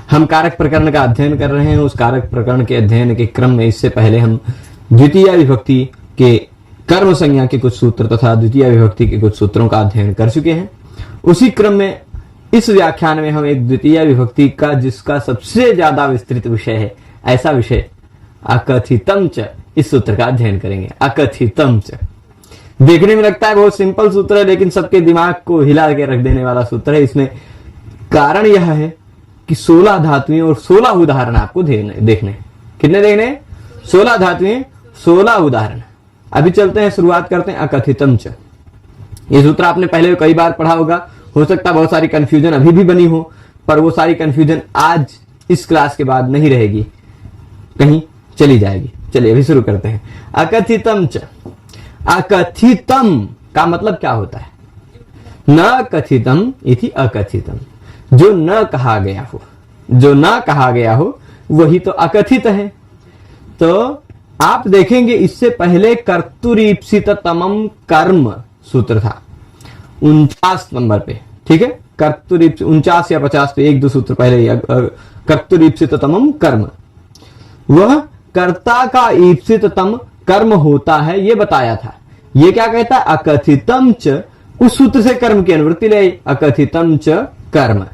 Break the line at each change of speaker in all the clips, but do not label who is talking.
हम कारक प्रकरण का अध्ययन कर रहे हैं। उस कारक प्रकरण के अध्ययन के क्रम में इससे पहले हम द्वितीय विभक्ति के कर्म संज्ञा के कुछ सूत्र तथा द्वितीय विभक्ति के कुछ सूत्रों का अध्ययन कर चुके हैं। उसी क्रम में इस व्याख्यान में हम एक द्वितीय विभक्ति का जिसका सबसे ज्यादा विस्तृत विषय है, ऐसा विषय अकथितम च, इस सूत्र का अध्ययन करेंगे। अकथितम च देखने में लगता है बहुत सिंपल सूत्र है, लेकिन सबके दिमाग को हिला के रख देने वाला सूत्र है। इसमें कारण यह है कि 16 धातुएं और 16 उदाहरण आपको देखने। कितने देखने? 16 धातुएं, 16 उदाहरण। अभी चलते हैं, शुरुआत करते हैं अकथितम च। ये सूत्र आपने पहले कई बार पढ़ा होगा, हो सकता है बहुत सारी कंफ्यूजन अभी भी बनी हो, पर वो सारी कंफ्यूजन आज इस क्लास के बाद नहीं रहेगी, कहीं चली जाएगी। चलिए अभी शुरू करते हैं। अकथितम च। अकथितम का मतलब क्या होता है? न कथितम इति अकथितम, जो न कहा गया हो, जो न कहा गया हो वही तो अकथित है। तो आप देखेंगे इससे पहले कर्तुरीप्सिततमम कर्म सूत्र था 49 नंबर पे, ठीक है। कर्तुरीप्सित 49 या 50 पे, एक दो सूत्र पहले कर्तुरीप्सिततमम कर्म, वह कर्ता का ईप्सिततम कर्म होता है, ये बताया था। ये क्या कहता है? अकथितम च, उस सूत्र से कर्म की अनुवृत्ति ले, अकथितम च कर्म।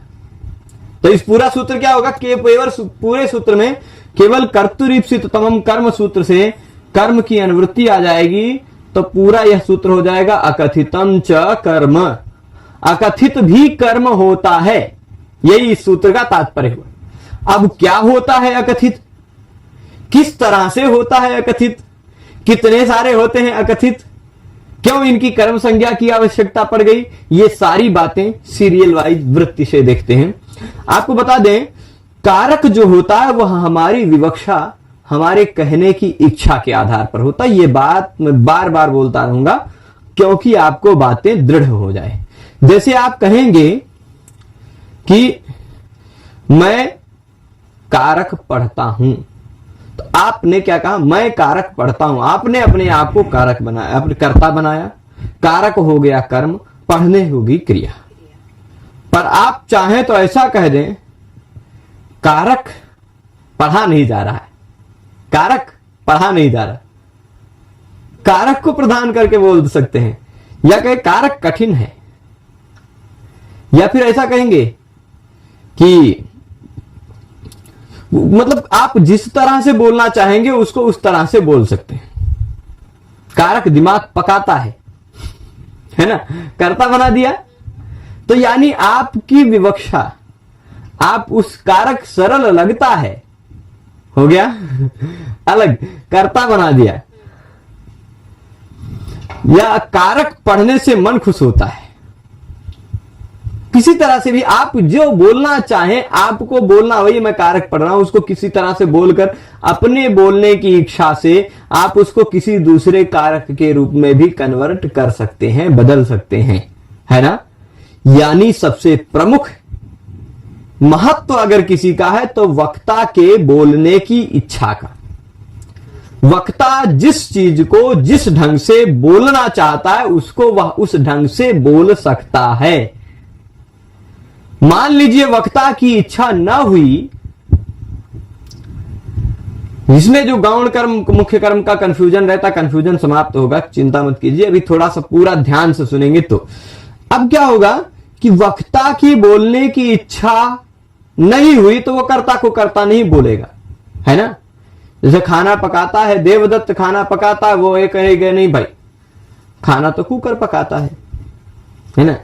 तो इस पूरा सूत्र क्या होगा? केवल पूरे सूत्र में केवल कर्तुरीप्सिततमम कर्म सूत्र से कर्म की अनुवृत्ति आ जाएगी, तो पूरा यह सूत्र हो जाएगा अकथितम च कर्म। अकथित भी कर्म होता है, यही इस सूत्र का तात्पर्य हुआ। अब क्या होता है अकथित? किस तरह से होता है अकथित? कितने सारे होते हैं अकथित? क्यों इनकी कर्म संज्ञा की आवश्यकता पड़ गई? ये सारी बातें सीरियल वाइज वृत्ति से देखते हैं। आपको बता दें, कारक जो होता है वह हमारी विवक्षा, हमारे कहने की इच्छा के आधार पर होता है। ये बात मैं बार बार बोलता रहूंगा क्योंकि आपको बातें दृढ़ हो जाए। जैसे आप कहेंगे कि मैं कारक पढ़ता हूं, तो आपने क्या कहा? मैं कारक पढ़ता हूं। आपने अपने आप को कारक बनाया, अपने कर्ता बनाया। कारक हो गया कर्म, पढ़ने होगी क्रिया। पर आप चाहें तो ऐसा कह दें, कारक पढ़ा नहीं जा रहा है, कारक पढ़ा नहीं जा रहा, कारक को प्रदान करके बोल सकते हैं, या कहें कारक कठिन है, या फिर ऐसा कहेंगे कि मतलब आप जिस तरह से बोलना चाहेंगे उसको उस तरह से बोल सकते हैं। कारक दिमाग पकाता है ना, कर्ता बना दिया। तो यानी आपकी विवक्षा, आप उस कारक सरल लगता है, हो गया अलग, कर्ता बना दिया। या कारक पढ़ने से मन खुश होता है। किसी तरह से भी आप जो बोलना चाहें, आपको बोलना वही मैं कारक पढ़ रहा हूं, उसको किसी तरह से बोलकर अपने बोलने की इच्छा से आप उसको किसी दूसरे कारक के रूप में भी कन्वर्ट कर सकते हैं, बदल सकते हैं, है ना। यानी सबसे प्रमुख महत्व अगर किसी का है तो वक्ता के बोलने की इच्छा का। वक्ता जिस चीज को जिस ढंग से बोलना चाहता है उसको वह उस ढंग से बोल सकता है। मान लीजिए वक्ता की इच्छा न हुई, इसमें जो गौण कर्म मुख्य कर्म का कंफ्यूजन रहता, कंफ्यूजन समाप्त होगा, चिंता मत कीजिए। अभी थोड़ा सा पूरा ध्यान से सुनेंगे तो अब क्या होगा कि वक्ता की बोलने की इच्छा नहीं हुई तो वो कर्ता को कर्ता नहीं बोलेगा, है ना। जैसे खाना पकाता है, देवदत्त खाना पकाता है, वो ये कहेगा नहीं भाई खाना तो कुकर पकाता है ना,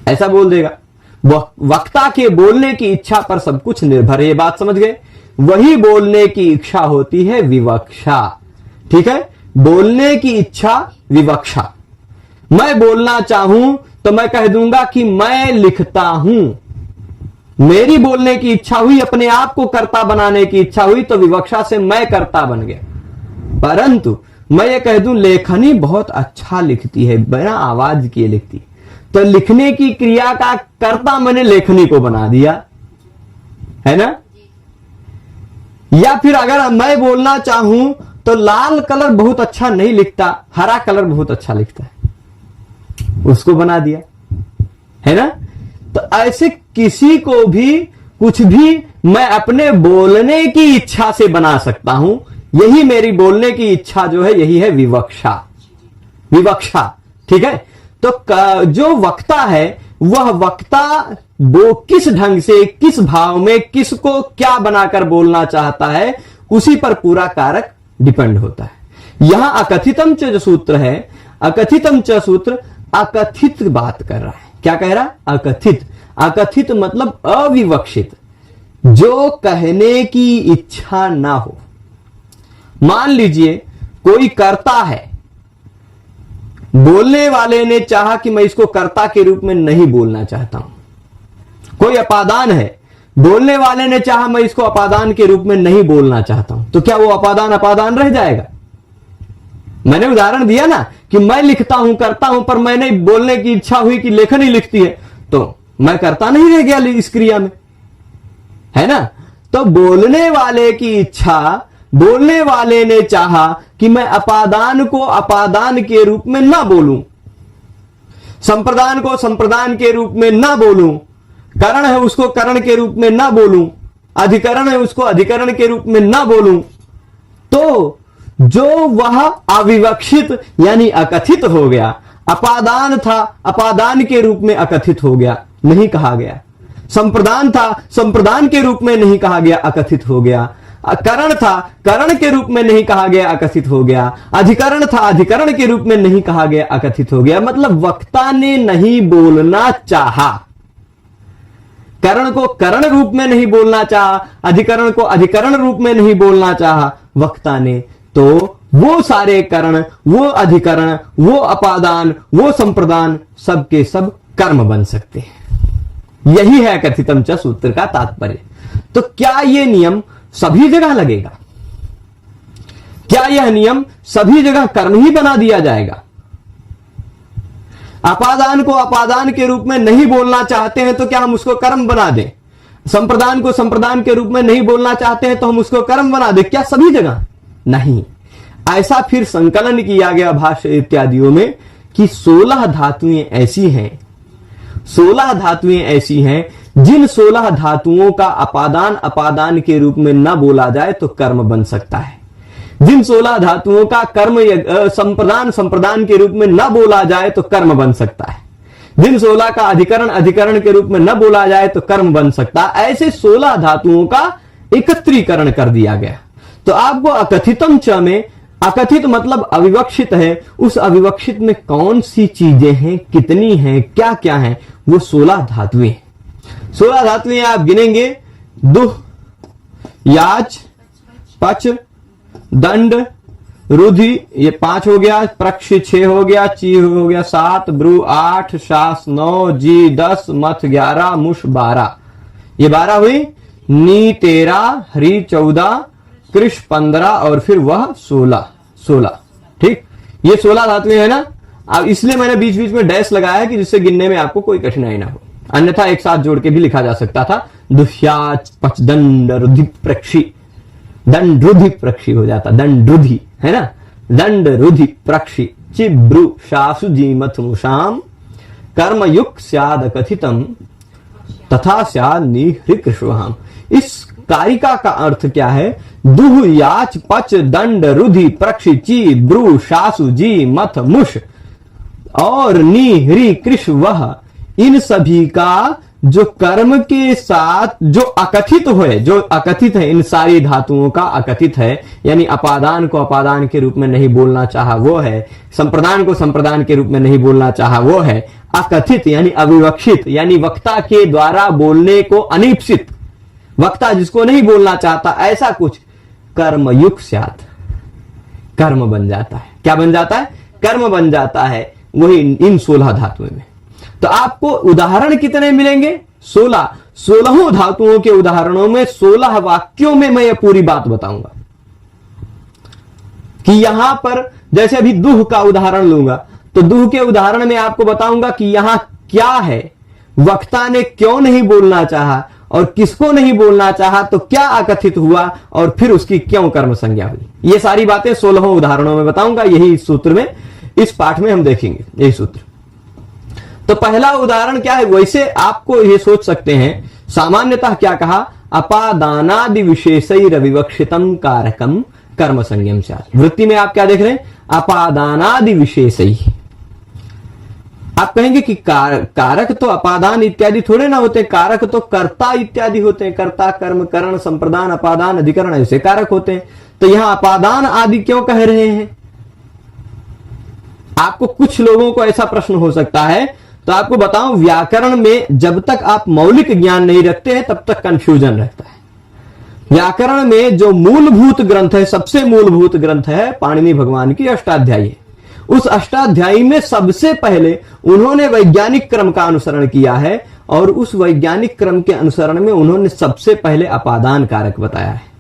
ऐसा बोल देगा। वक्ता के बोलने की इच्छा पर सब कुछ निर्भर है, ये बात समझ गए। वही बोलने की इच्छा होती है विवक्षा, ठीक है। बोलने की इच्छा विवक्षा। मैं बोलना चाहूं तो मैं कह दूंगा कि मैं लिखता हूं। मेरी बोलने की इच्छा हुई, अपने आप को कर्ता बनाने की इच्छा हुई, तो विवक्षा से मैं कर्ता बन गया। परंतु मैं ये कह दूं लेखनी बहुत अच्छा लिखती है, बिना आवाज किए लिखती, तो लिखने की क्रिया का कर्ता मैंने लेखनी को बना दिया, है ना। या फिर अगर मैं बोलना चाहूं तो लाल कलर बहुत अच्छा नहीं लिखता, हरा कलर बहुत अच्छा लिखता है, उसको बना दिया, है ना। तो ऐसे किसी को भी कुछ भी मैं अपने बोलने की इच्छा से बना सकता हूं। यही मेरी बोलने की इच्छा जो है, यही है विवक्षा। विवक्षा, ठीक है। तो जो वक्ता है, वह वक्ता वो किस ढंग से, किस भाव में, किसको क्या बनाकर बोलना चाहता है, उसी पर पूरा कारक डिपेंड होता है। यहां अकथितम च जो सूत्र है, अकथितम च सूत्र अकथित बात कर रहा है। क्या कह रहा है? अकथित। अकथित मतलब अविवक्षित, जो कहने की इच्छा ना हो। मान लीजिए कोई कर्ता है, बोलने वाले ने चाहा कि मैं इसको कर्ता के रूप में नहीं बोलना चाहता हूं। कोई अपादान है, बोलने वाले ने चाहा मैं इसको अपादान के रूप में नहीं बोलना चाहता हूं, तो क्या वो अपादान अपादान रह जाएगा? मैंने उदाहरण दिया ना कि मैं लिखता हूं, करता हूं, पर मैंने बोलने की इच्छा हुई कि लेखन ही लिखती है, तो मैं करता नहीं रह गया इस क्रिया में, है ना। तो बोलने वाले की इच्छा, बोलने वाले ने चाहा कि मैं अपादान को अपादान के रूप में ना बोलूं, संप्रदान को संप्रदान के रूप में ना बोलूं, करण है उसको करण के रूप में ना बोलूं, अधिकरण है उसको अधिकरण के रूप में ना बोलूं, तो जो वह अविवक्षित यानी अकथित हो गया। अपादान था, अपादान के रूप में अकथित हो गया, नहीं कहा गया। संप्रदान था, संप्रदान के रूप में नहीं कहा गया, अकथित हो गया। करण था, करण के रूप में नहीं कहा गया, अकथित हो गया। अधिकरण था, अधिकरण के रूप में नहीं कहा गया, अकथित हो गया। मतलब वक्ता ने नहीं बोलना चाहा, करण को करण रूप में नहीं बोलना चाहा, अधिकरण को अधिकरण रूप में नहीं बोलना चाहा वक्ता ने, तो वो सारे करण, वो अधिकरण, वो अपादान, वो संप्रदान, सब के सब कर्म बन सकते हैं। यही है कथितम च सूत्र का तात्पर्य। तो क्या यह नियम सभी जगह लगेगा? क्या यह नियम सभी जगह कर्म ही बना दिया जाएगा? अपादान को अपादान के रूप में नहीं बोलना चाहते हैं तो क्या हम उसको कर्म बना दें? संप्रदान को संप्रदान के रूप में नहीं बोलना चाहते हैं तो हम उसको कर्म बना दें? क्या सभी जगह? नहीं। ऐसा फिर संकलन किया गया भाष्य इत्यादियों में कि 16 धातुएं ऐसी हैं, 16 धातुएं ऐसी हैं जिन 16 धातुओं का अपादान अपादान के रूप में न बोला जाए तो कर्म बन सकता है। जिन 16 धातुओं का कर्म संप्रदान संप्रदान के रूप में न बोला जाए तो कर्म बन सकता है। जिन 16 का अधिकरण अधिकरण के रूप में न बोला जाए तो कर्म बन सकता है। ऐसे 16 धातुओं का एकत्रीकरण कर दिया गया। तो आपको अकथितम च में, अकथित मतलब अविवक्षित है, उस अविवक्षित में कौन सी चीजें हैं, कितनी हैं, क्या क्या हैं, वो 16 धातुएं। 16 धातुएं आप गिनेंगे, दुह, याच, पच, दंड, रुधि ये 5 हो गया, प्रक्ष 6 हो गया, ची हो गया 7, ब्रू 8, शास 9, जी 10, मथ 11, मुष 12। ये 12 हुई। नी 13, हरि 14, कृष 15 और फिर वह 16। ठीक, ये 16 धातुएं है ना। अब इसलिए मैंने बीच बीच में डैश लगाया है कि जिससे गिनने में आपको कोई कठिनाई ना हो, अन्यथा एक साथ जोड़ के भी लिखा जा सकता था। दुह्याच पच दंड रुधि प्रक्षी, दंड रुधि प्रक्षी हो जाता, दंड रुधि है ना, दंड रुधि प्रक्षी, चिब्रु शासु जीमथ मुषाम कर्मयुक्त स्याद कथितम तथा स्याद निहृकृष्वहाम। इस कारिका का अर्थ क्या है? दुह याच पच दंड रुधि प्रक्षि ची ब्रू शासु जी मथ मुष और नी हृ कृष वह, इन सभी का जो कर्म के साथ जो अकथित हुए, जो अकथित है, इन सारी धातुओं का अकथित है, यानी अपादान को अपादान के रूप में नहीं बोलना चाहा वो है, संप्रदान को संप्रदान के रूप में नहीं बोलना चाहा वो है, अकथित यानी अविवक्षित यानी वक्ता के द्वारा बोलने को अनिप्सित, वक्ता जिसको नहीं बोलना चाहता, ऐसा कुछ कर्मयुक्त स्यात्, कर्म बन जाता है। क्या बन जाता है? कर्म बन जाता है, वही इन 16 धातुओं में। तो आपको उदाहरण कितने मिलेंगे? 16। 16 धातुओं के उदाहरणों में 16 वाक्यों में मैं ये पूरी बात बताऊंगा कि यहां पर जैसे अभी दुह का उदाहरण लूंगा तो दुह के उदाहरण में आपको बताऊंगा कि यहां क्या है, वक्ता ने क्यों नहीं बोलना चाहा और किसको नहीं बोलना चाहा, तो क्या अकथित हुआ और फिर उसकी क्यों कर्म संज्ञा हुई। ये सारी बातें 16 उदाहरणों में बताऊंगा। यही सूत्र में, इस पाठ में हम देखेंगे यही सूत्र। तो पहला उदाहरण क्या है? वैसे आपको ये सोच सकते हैं सामान्यतः क्या कहा, अपादानादि विशेषैरविवक्षितम कारकम कर्म संज्ञम स्यात्। वृत्ति में आप क्या देख रहे हैं, अपादानादि विशेषै। आप कहेंगे कि कारक तो अपादान इत्यादि थोड़े ना होते, कारक तो कर्ता इत्यादि होते हैं, कर्ता कर्म करण संप्रदान अपादान अधिकरण ऐसे कारक होते हैं। तो यहां अपादान आदि क्यों कह रहे हैं? आपको कुछ लोगों को ऐसा प्रश्न हो सकता है, तो आपको बताऊं, व्याकरण में जब तक आप मौलिक ज्ञान नहीं रखते हैं तब तक कंफ्यूजन रहता है। व्याकरण में जो मूलभूत ग्रंथ है, सबसे मूलभूत ग्रंथ है पाणिनि भगवान की अष्टाध्यायी है। उस अष्टाध्यायी में सबसे पहले उन्होंने वैज्ञानिक क्रम का अनुसरण किया है, और उस वैज्ञानिक क्रम के अनुसरण में उन्होंने सबसे पहले अपादान कारक बताया है।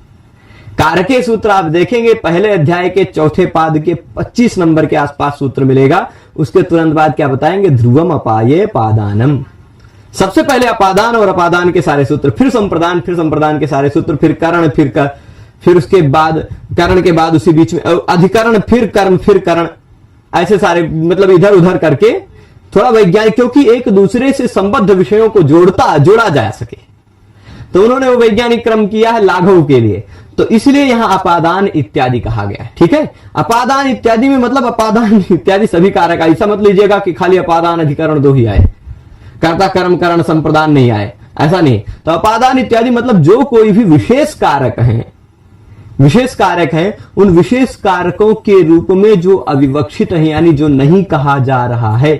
कारके सूत्र आप देखेंगे पहले अध्याय के चौथे पाद के 25 नंबर के आसपास सूत्र मिलेगा। उसके तुरंत बाद क्या बताएंगे, ध्रुवम अपाये पादानम। सबसे पहले अपादान और अपादान के सारे सूत्र, फिर संप्रदान, फिर संप्रदान के सारे सूत्र, फिर करण, फिर उसके बाद करण के बाद उसी बीच में अधिकरण, फिर कर्म, फिर करण, ऐसे सारे, मतलब इधर उधर करके थोड़ा वैज्ञानिक, क्योंकि एक दूसरे से संबद्ध विषयों को जोड़ा जा सके, तो उन्होंने वो वैज्ञानिक क्रम किया है लाघव के लिए। तो इसलिए यहां अपादान इत्यादि कहा गया है। ठीक है, अपादान इत्यादि में मतलब अपादान इत्यादि सभी कारक, ऐसा मत लीजिएगा कि खाली अपादान अधिकरण दो ही आए, कर्ता कर्म करण संप्रदान नहीं आए, ऐसा नहीं। तो अपादान इत्यादि मतलब जो कोई भी विशेष कारक हैं, उन विशेष कारकों के रूप में जो अविवक्षित है, यानी जो नहीं कहा जा रहा है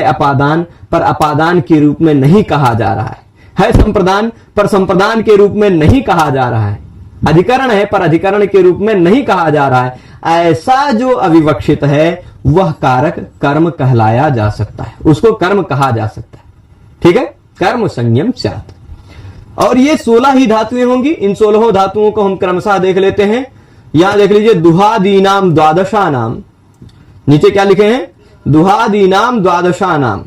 अपादान, पर अपादान के रूप में नहीं कहा जा रहा है संप्रदान, पर संप्रदान के रूप में नहीं कहा जा रहा है, अधिकरण है पर अधिकरण के रूप में नहीं कहा जा रहा है, ऐसा जो अविवक्षित है वह कारक कर्म कहलाया जा सकता है, उसको कर्म कहा जा सकता है। ठीक है, कर्म संज्ञम स्यात्। और ये 16 ही धातुएं होंगी। इन 16 धातुओं को हम क्रमशः देख लेते हैं। यहां देख लीजिए, दुहादीनाम द्वादशानाम, नीचे क्या लिखे हैं, दुहादीनाम द्वादशानाम।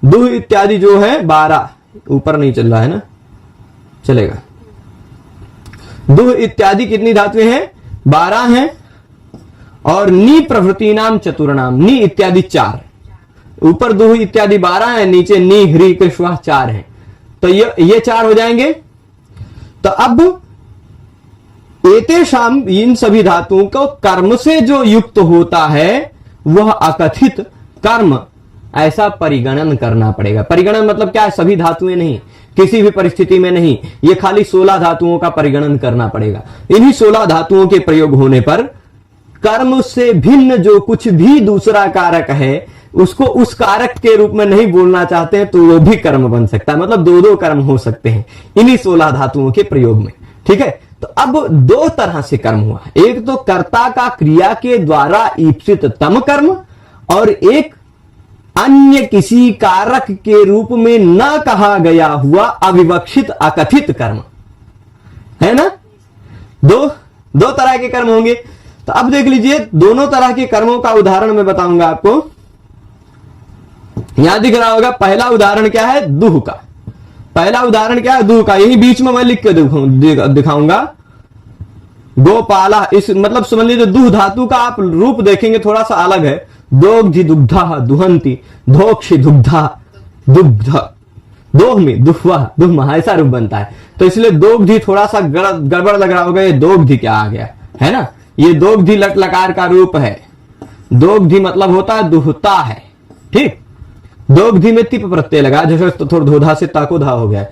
दुह इत्यादि जो है 12, ऊपर नहीं चल रहा है ना, चलेगा। दुह इत्यादि कितनी धातुएं हैं, 12 हैं। और नी प्रभृति नाम चतुर्नाम, नी इत्यादि 4, ऊपर दुह इत्यादि 12 है, नीचे नी ह्री कृष्वा 4 है, तो ये 4 हो जाएंगे। तो अब एतेषाम, इन सभी धातुओं को कर्म से जो युक्त होता है वह अकथित कर्म ऐसा परिगणन करना पड़ेगा। परिगणन मतलब क्या है, सभी धातुएं नहीं, किसी भी परिस्थिति में नहीं, ये खाली 16 धातुओं का परिगणन करना पड़ेगा। इन्हीं 16 धातुओं के प्रयोग होने पर कर्म से भिन्न जो कुछ भी दूसरा कारक है उसको उस कारक के रूप में नहीं बोलना चाहते हैं तो वो भी कर्म बन सकता है, मतलब 2 कर्म हो सकते हैं इन्हीं 16 धातुओं के प्रयोग में। ठीक है, तो अब 2 तरह से कर्म हुआ, एक तो कर्ता का क्रिया के द्वारा ईप्सित तम कर्म, और एक अन्य किसी कारक के रूप में न कहा गया हुआ अविवक्षित अकथित कर्म, है ना। दो तरह के कर्म होंगे। तो अब देख लीजिए, दोनों तरह के कर्मों का उदाहरण मैं बताऊंगा आपको। यहां दिख रहा होगा, पहला उदाहरण क्या है, दुह का। पहला उदाहरण क्या है, दुह का, यही बीच में मैं लिख के दिखाऊंगा। गोपाला, इस मतलब समझ लीजिए, दुह धातु का आप रूप देखेंगे थोड़ा सा अलग है। दोग्धि दुग्धा दुहंती, धोक्षि दुग्धा दुग्ध, दोह में दुहवा दुहमा, ऐसा रूप बनता है। तो इसलिए दोग्धि थोड़ा सा गड़बड़ लग रहा होगा, ये दोग्धि क्या आ गया, है ना। ये दोग्धि लट लकार का रूप है। दोग्धि मतलब होता है दुहता है। ठीक, दोग्धि में तिप प्रत्यय लगा, जैसे तो थोड़ा धोधा से ताको धा हो गया।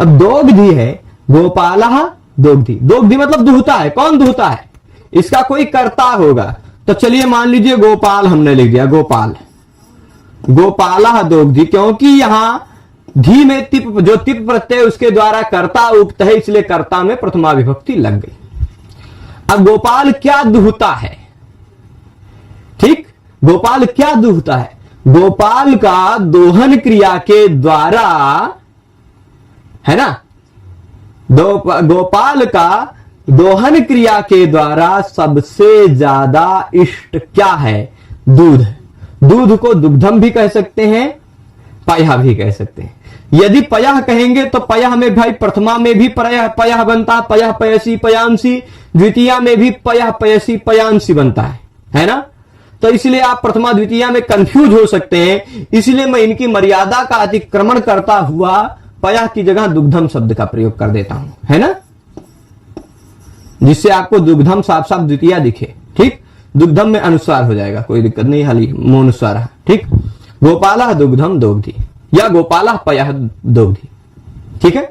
अब दोग्धि है, गोपाला दोग्धि, दोग्धि मतलब दुहता है। कौन दुहता है, इसका कोई कर्ता होगा। तो चलिए मान लीजिए गोपाल हमने लिख दिया, गोपाल, गोपाला दोग्धि, क्योंकि यहां धी में तिप, जो तिप प्रत्यय उसके द्वारा कर्ता उक्त है, इसलिए कर्ता में प्रथमा विभक्ति लग गई। अब गोपाल क्या दुहता है, ठीक, गोपाल क्या दुहता है, गोपाल का दोहन क्रिया के द्वारा, है ना, गोपाल का दोहन क्रिया के द्वारा सबसे ज्यादा इष्ट क्या है, दूध। दूध को दुग्धम भी कह सकते हैं, पयः भी कह सकते हैं। यदि पयः कहेंगे तो पयः में भाई प्रथमा में भी पयः बनता, पयः पयसी पयांसी, द्वितीया में भी पयः पयसी पयांसी बनता है ना। तो इसलिए आप प्रथमा द्वितीया में कंफ्यूज हो सकते हैं, इसलिए मैं इनकी मर्यादा का अतिक्रमण करता हुआ पयः की जगह दुग्धम शब्द का प्रयोग कर देता हूं, है ना, जिससे आपको दुग्धम साफ साफ द्वितीया दिखे। ठीक, दुग्धम में अनुस्वार हो जाएगा, कोई दिक्कत नहीं, हाली मोनुस्वार है। ठीक, गोपालः दुग्धम दोग्धी या गोपालः पयः दोग्धी। ठीक है,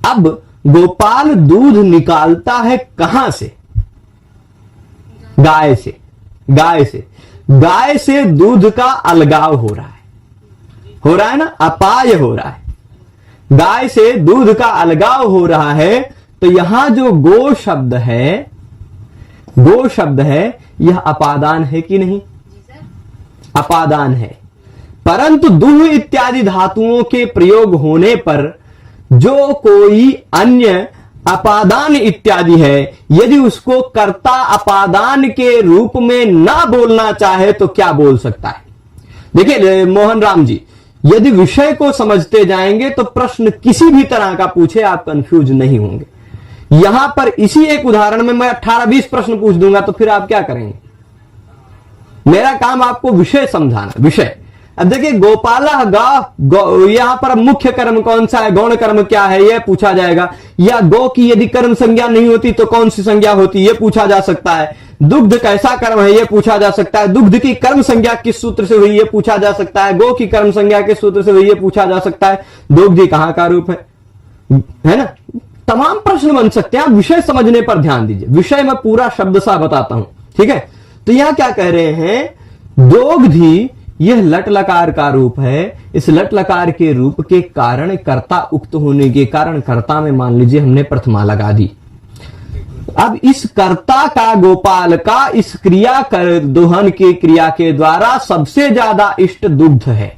अब गोपाल दूध निकालता है कहां से? गाय से। गाय से, गाय से दूध का अलगाव हो रहा है ना, अपाय हो रहा है। गाय से दूध का अलगाव हो रहा है, तो यहां जो गो शब्द है, गो शब्द है, यह अपादान है कि नहीं? अपादान है। परंतु दुह इत्यादि धातुओं के प्रयोग होने पर जो कोई अन्य अपादान इत्यादि है, यदि उसको कर्ता अपादान के रूप में ना बोलना चाहे तो क्या बोल सकता है? देखिए मोहन राम जी, यदि विषय को समझते जाएंगे तो प्रश्न किसी भी तरह का पूछे आप कंफ्यूज नहीं होंगे। यहां पर इसी एक उदाहरण में मैं 18-20 प्रश्न पूछ दूंगा तो फिर आप क्या करेंगे? मेरा काम आपको विषय समझाना, विषय। अब देखिए गोपाला गा, यहां पर मुख्य कर्म कौन सा है, गौण कर्म क्या है, यह पूछा जाएगा। या गो की यदि कर्म संज्ञा नहीं होती तो कौन सी संज्ञा होती, यह पूछा जा सकता है। दुग्ध कैसा कर्म है, यह पूछा जा सकता है। दुग्ध की कर्म संज्ञा किस सूत्र से हुई, यह पूछा जा सकता है। गो की कर्म संज्ञा किस सूत्र से हुई, यह पूछा जा सकता है। दोग्धी कहां का रूप है ना, तमाम प्रश्न बन सकते हैं। आप विषय समझने पर ध्यान दीजिए, विषय में पूरा शब्द सा बताता हूं। ठीक है, तो यहां क्या कह रहे हैं, दोग्धी यह लट लकार का रूप है। इस लट लकार के रूप के कारण कर्ता उक्त होने के कारण कर्ता में मान लीजिए हमने प्रथमा लगा दी। अब इस कर्ता का, गोपाल का, इस क्रिया कर दोहन की क्रिया के द्वारा सबसे ज्यादा इष्ट दुग्ध है।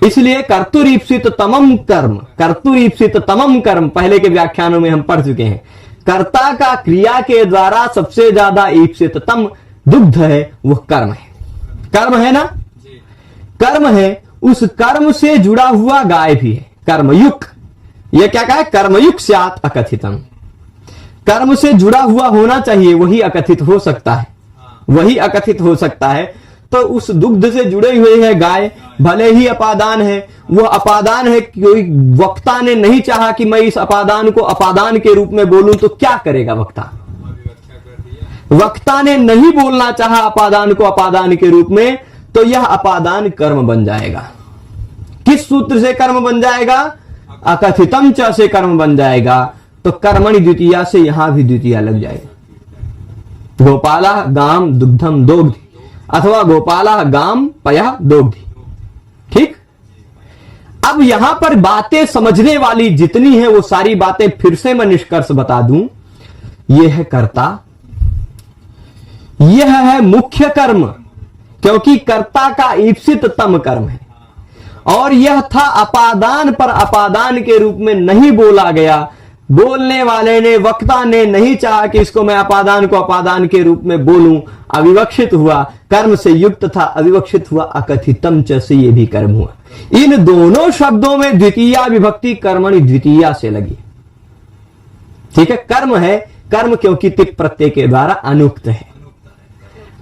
इसलिए कर्तुरीप्सित तमम कर्म, कर्तुरीप्सित तमम कर्म पहले के व्याख्यानों में हम पढ़ चुके हैं। कर्ता का क्रिया के द्वारा सबसे ज्यादा ईप्सिततम दुग्ध है, वह कर्म है। कर्म है ना, कर्म है। उस कर्म से जुड़ा हुआ गाय भी है, कर्मयुक्त। यह क्या कहा है, कर्मयुक्त स्यात् अकथितम। कर्म से जुड़ा हुआ होना चाहिए, वही अकथित हो सकता है, वही अकथित हो सकता है। तो उस दुग्ध से जुड़े हुए है गाय, भले ही अपादान है, वह अपादान है। कोई वक्ता ने नहीं चाहा कि मैं इस अपादान को अपादान के रूप में बोलूं, तो क्या करेगा वक्ता? वक्ता ने नहीं बोलना चाहा अपादान को अपादान के रूप में, तो यह अपादान कर्म बन जाएगा। किस सूत्र से कर्म बन जाएगा? अकथितम च से कर्म बन जाएगा। तो कर्मणि द्वितीया से यहां भी द्वितीया लग जाएगा। गोपाला गाम दुग्धम दोग्धी अथवा गोपाला गाम पयः दोग्धी। ठीक, अब यहां पर बातें समझने वाली जितनी है वो सारी बातें फिर से मैं निष्कर्ष बता दूं। यह है कर्ता, यह है मुख्य कर्म, क्योंकि कर्ता का ईप्सिततम कर्म है। और यह था अपादान पर अपादान के रूप में नहीं बोला गया। बोलने वाले ने, वक्ता ने नहीं चाहा कि इसको मैं अपादान को अपादान के रूप में बोलूं, अविवक्षित हुआ, कर्म से युक्त था, अविवक्षित हुआ, अकथितम च से यह भी कर्म हुआ। इन दोनों शब्दों में द्वितीया विभक्ति कर्मणि द्वितीया से लगी। ठीक है, कर्म है, कर्म क्योंकि तिप प्रत्यय के द्वारा अनुक्त है,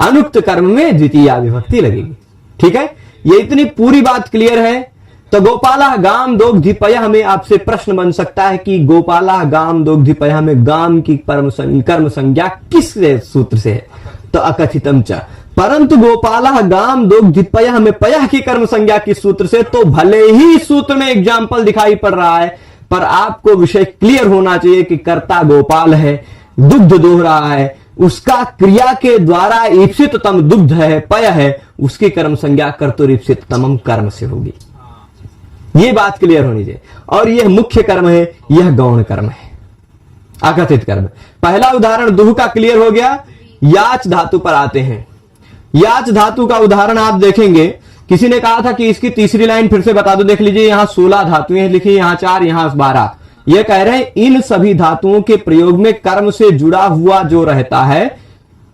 अनुक्त कर्म में द्वितीया विभक्ति लगेगी। ठीक है, ये इतनी पूरी बात क्लियर है। तो गोपाला गाम दोग्धी पयः में आपसे प्रश्न बन सकता है कि गोपाला गाम दोग्धी पयः में गाम की कर्म संज्ञा किस सूत्र से है? तो अकथितम च। परंतु गोपाला गाम दोग्धी पयः में पयः की कर्म संज्ञा किस सूत्र से? तो भले ही सूत्र में एग्जाम्पल दिखाई पड़ रहा है, पर आपको विषय क्लियर होना चाहिए कि कर्ता गोपाल है, दुग्ध दोह रहा है, उसका क्रिया के द्वारा ईप्सिततम दुग्ध है, पय है, उसकी कर्म संज्ञा कर्तुरीप्सिततमम कर्म से होगी। ये बात क्लियर होनी चाहिए। और यह मुख्य कर्म है, यह गौण कर्म है, अकथित कर्म। पहला उदाहरण दुह का क्लियर हो गया। याच धातु पर आते हैं। याच धातु का उदाहरण आप देखेंगे, किसी ने कहा था कि इसकी तीसरी लाइन फिर से बता दो। देख लीजिए, यहां 16 धातुएं लिखी, यहां 4, यहां 12। यह कह रहे हैं इन सभी धातुओं के प्रयोग में कर्म से जुड़ा हुआ जो रहता है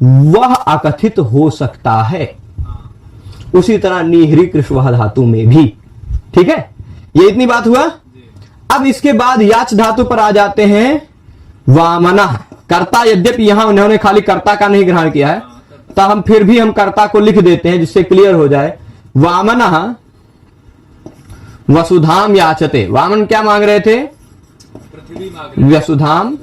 वह अकथित हो सकता है। उसी तरह निहरी कृष्व धातु में भी। ठीक है, ये इतनी बात हुआ। अब इसके बाद याच धातु पर आ जाते हैं। वामना कर्ता, यद्यपि यहां उन्होंने खाली कर्ता का नहीं ग्रहण किया है, तो हम फिर भी हम कर्ता को लिख देते हैं जिससे क्लियर हो जाए। वामना वसुधाम याचते। वामन क्या मांग रहे थे?
पृथ्वी मांग रहे।
वसुधाम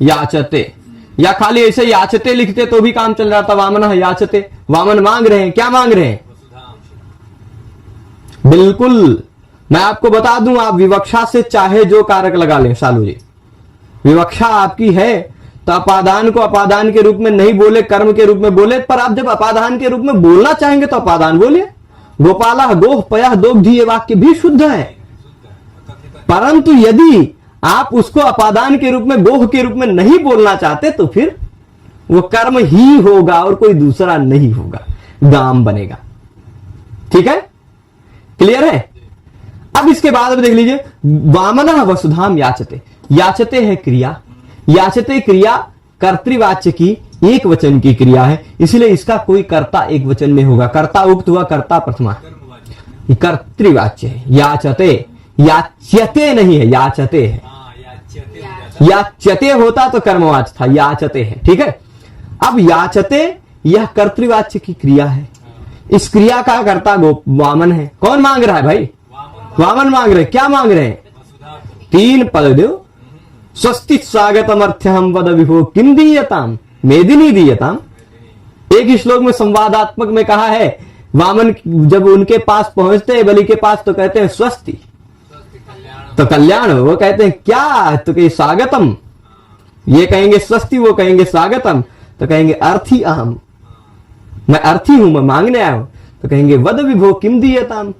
याचते, या खाली ऐसे याचते लिखते तो भी काम चल रहा था। वामन याचते, वामन मांग रहे हैं। क्या मांग रहे हैं? बिल्कुल, मैं आपको बता दूं, आप विवक्षा से चाहे जो कारक लगा लें शालू जी, विवक्षा आपकी है तो अपादान को अपादान के रूप में नहीं बोले, कर्म के रूप में बोले। पर आप जब अपादान के रूप में बोलना चाहेंगे तो अपादान बोलिए। गोपाला गोह पयः दोग्धी, ये वाक्य भी शुद्ध है। परंतु यदि आप उसको अपादान के रूप में, गोह के रूप में नहीं बोलना चाहते तो फिर वो कर्म ही होगा और कोई दूसरा नहीं होगा, गाम बनेगा। ठीक है, क्लियर है? अब इसके बाद अब देख लीजिए, वामनः वसुधाम याचते। याचते है क्रिया, याचते क्रिया कर्तृवाच्य की एक वचन की क्रिया है, इसलिए इसका कोई कर्ता एक वचन में होगा। कर्ता उक्त हुआ, कर्ता प्रथमा, कर्तृवाच्य है। याचते, याच्यते नहीं है, याचते है। याच्यते होता तो कर्मवाच्य था, याचते है। ठीक है, अब याचते यह कर्तृवाच्य की क्रिया है। इस क्रिया का कर्ता वामन है। कौन मांग रहा है भाई? वामन मांग रहे। क्या मांग रहे हैं? 3 पद दो। स्वस्ति स्वागतम अर्थ्यहम वद विभो किम दीयताम मेदिनी दीयताम। एक ही श्लोक में संवादात्मक में कहा है, वामन जब उनके पास पहुंचते हैं बलि के पास तो कहते हैं स्वस्ति, तो कल्याण। वो कहते हैं क्या? तो कहे स्वागतम, ये कहेंगे स्वस्ति, वो कहेंगे स्वागतम। तो कहेंगे अर्थी अहम, मैं अर्थी हूं, मैं मांगने आया हूं। तो कहेंगे वद विभो किम दीयताम,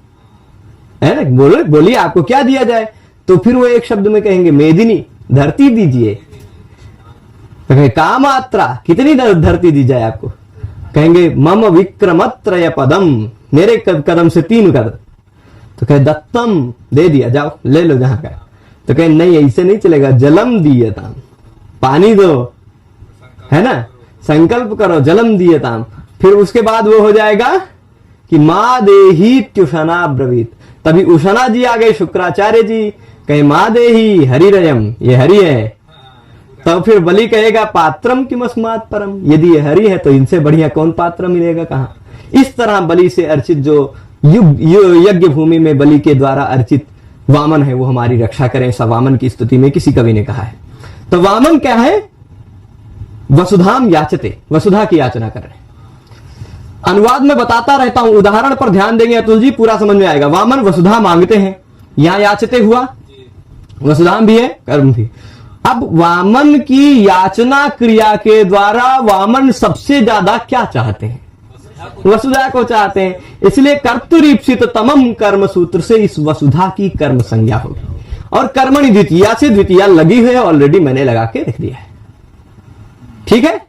है ना, बोलो बोलिए आपको क्या दिया जाए। तो फिर वो एक शब्द में कहेंगे मेदिनी, धरती दीजिए। तो कहे कामात्रा, कितनी धरती दी जाए आपको? कहेंगे मम विक्रमत्रय पदम, मेरे कदम से 3 कदम। तो कहे दत्तम, दे दिया, जाओ ले लो जहां का। तो कहे नहीं, ऐसे नहीं चलेगा, जलम दीयताम, पानी दो, है ना, संकल्प करो, जलम दीयताम। फिर उसके बाद वो हो जाएगा कि माँ देही त्युषणा ब्रवीत। तभी उषणा जी आ गए, शुक्राचार्य जी कहे माँ देही हरिरयम, ये हरि है। तो फिर बलि कहेगा पात्रम किमस्मात् परम, यदि ये हरि है तो इनसे बढ़िया कौन पात्र मिलेगा कहां। इस तरह बलि से अर्चित जो यज्ञ भूमि में बलि के द्वारा अर्चित वामन है वो हमारी रक्षा करें, ऐसा वामन की स्तुति में किसी कवि ने कहा है। तो वामन क्या है? वसुधाम याचते, वसुधा की याचना कर रहे हैं। अनुवाद में बताता रहता हूं, उदाहरण पर ध्यान देंगे अतुल जी, पूरा समझ में आएगा। वामन वसुधा मांगते हैं, यहां याचते हुआ, वसुधाम भी है, कर्म भी। अब वामन की याचना क्रिया के द्वारा वामन सबसे ज्यादा क्या चाहते हैं? वसुधा को चाहते हैं। इसलिए कर्तुरीप्सित तमम कर्म सूत्र से इस वसुधा की कर्म संज्ञा होगी। और कर्मणि द्वितीया से द्वितीया लगी हुई है, ऑलरेडी मैंने लगा के रख दिया है। ठीक है,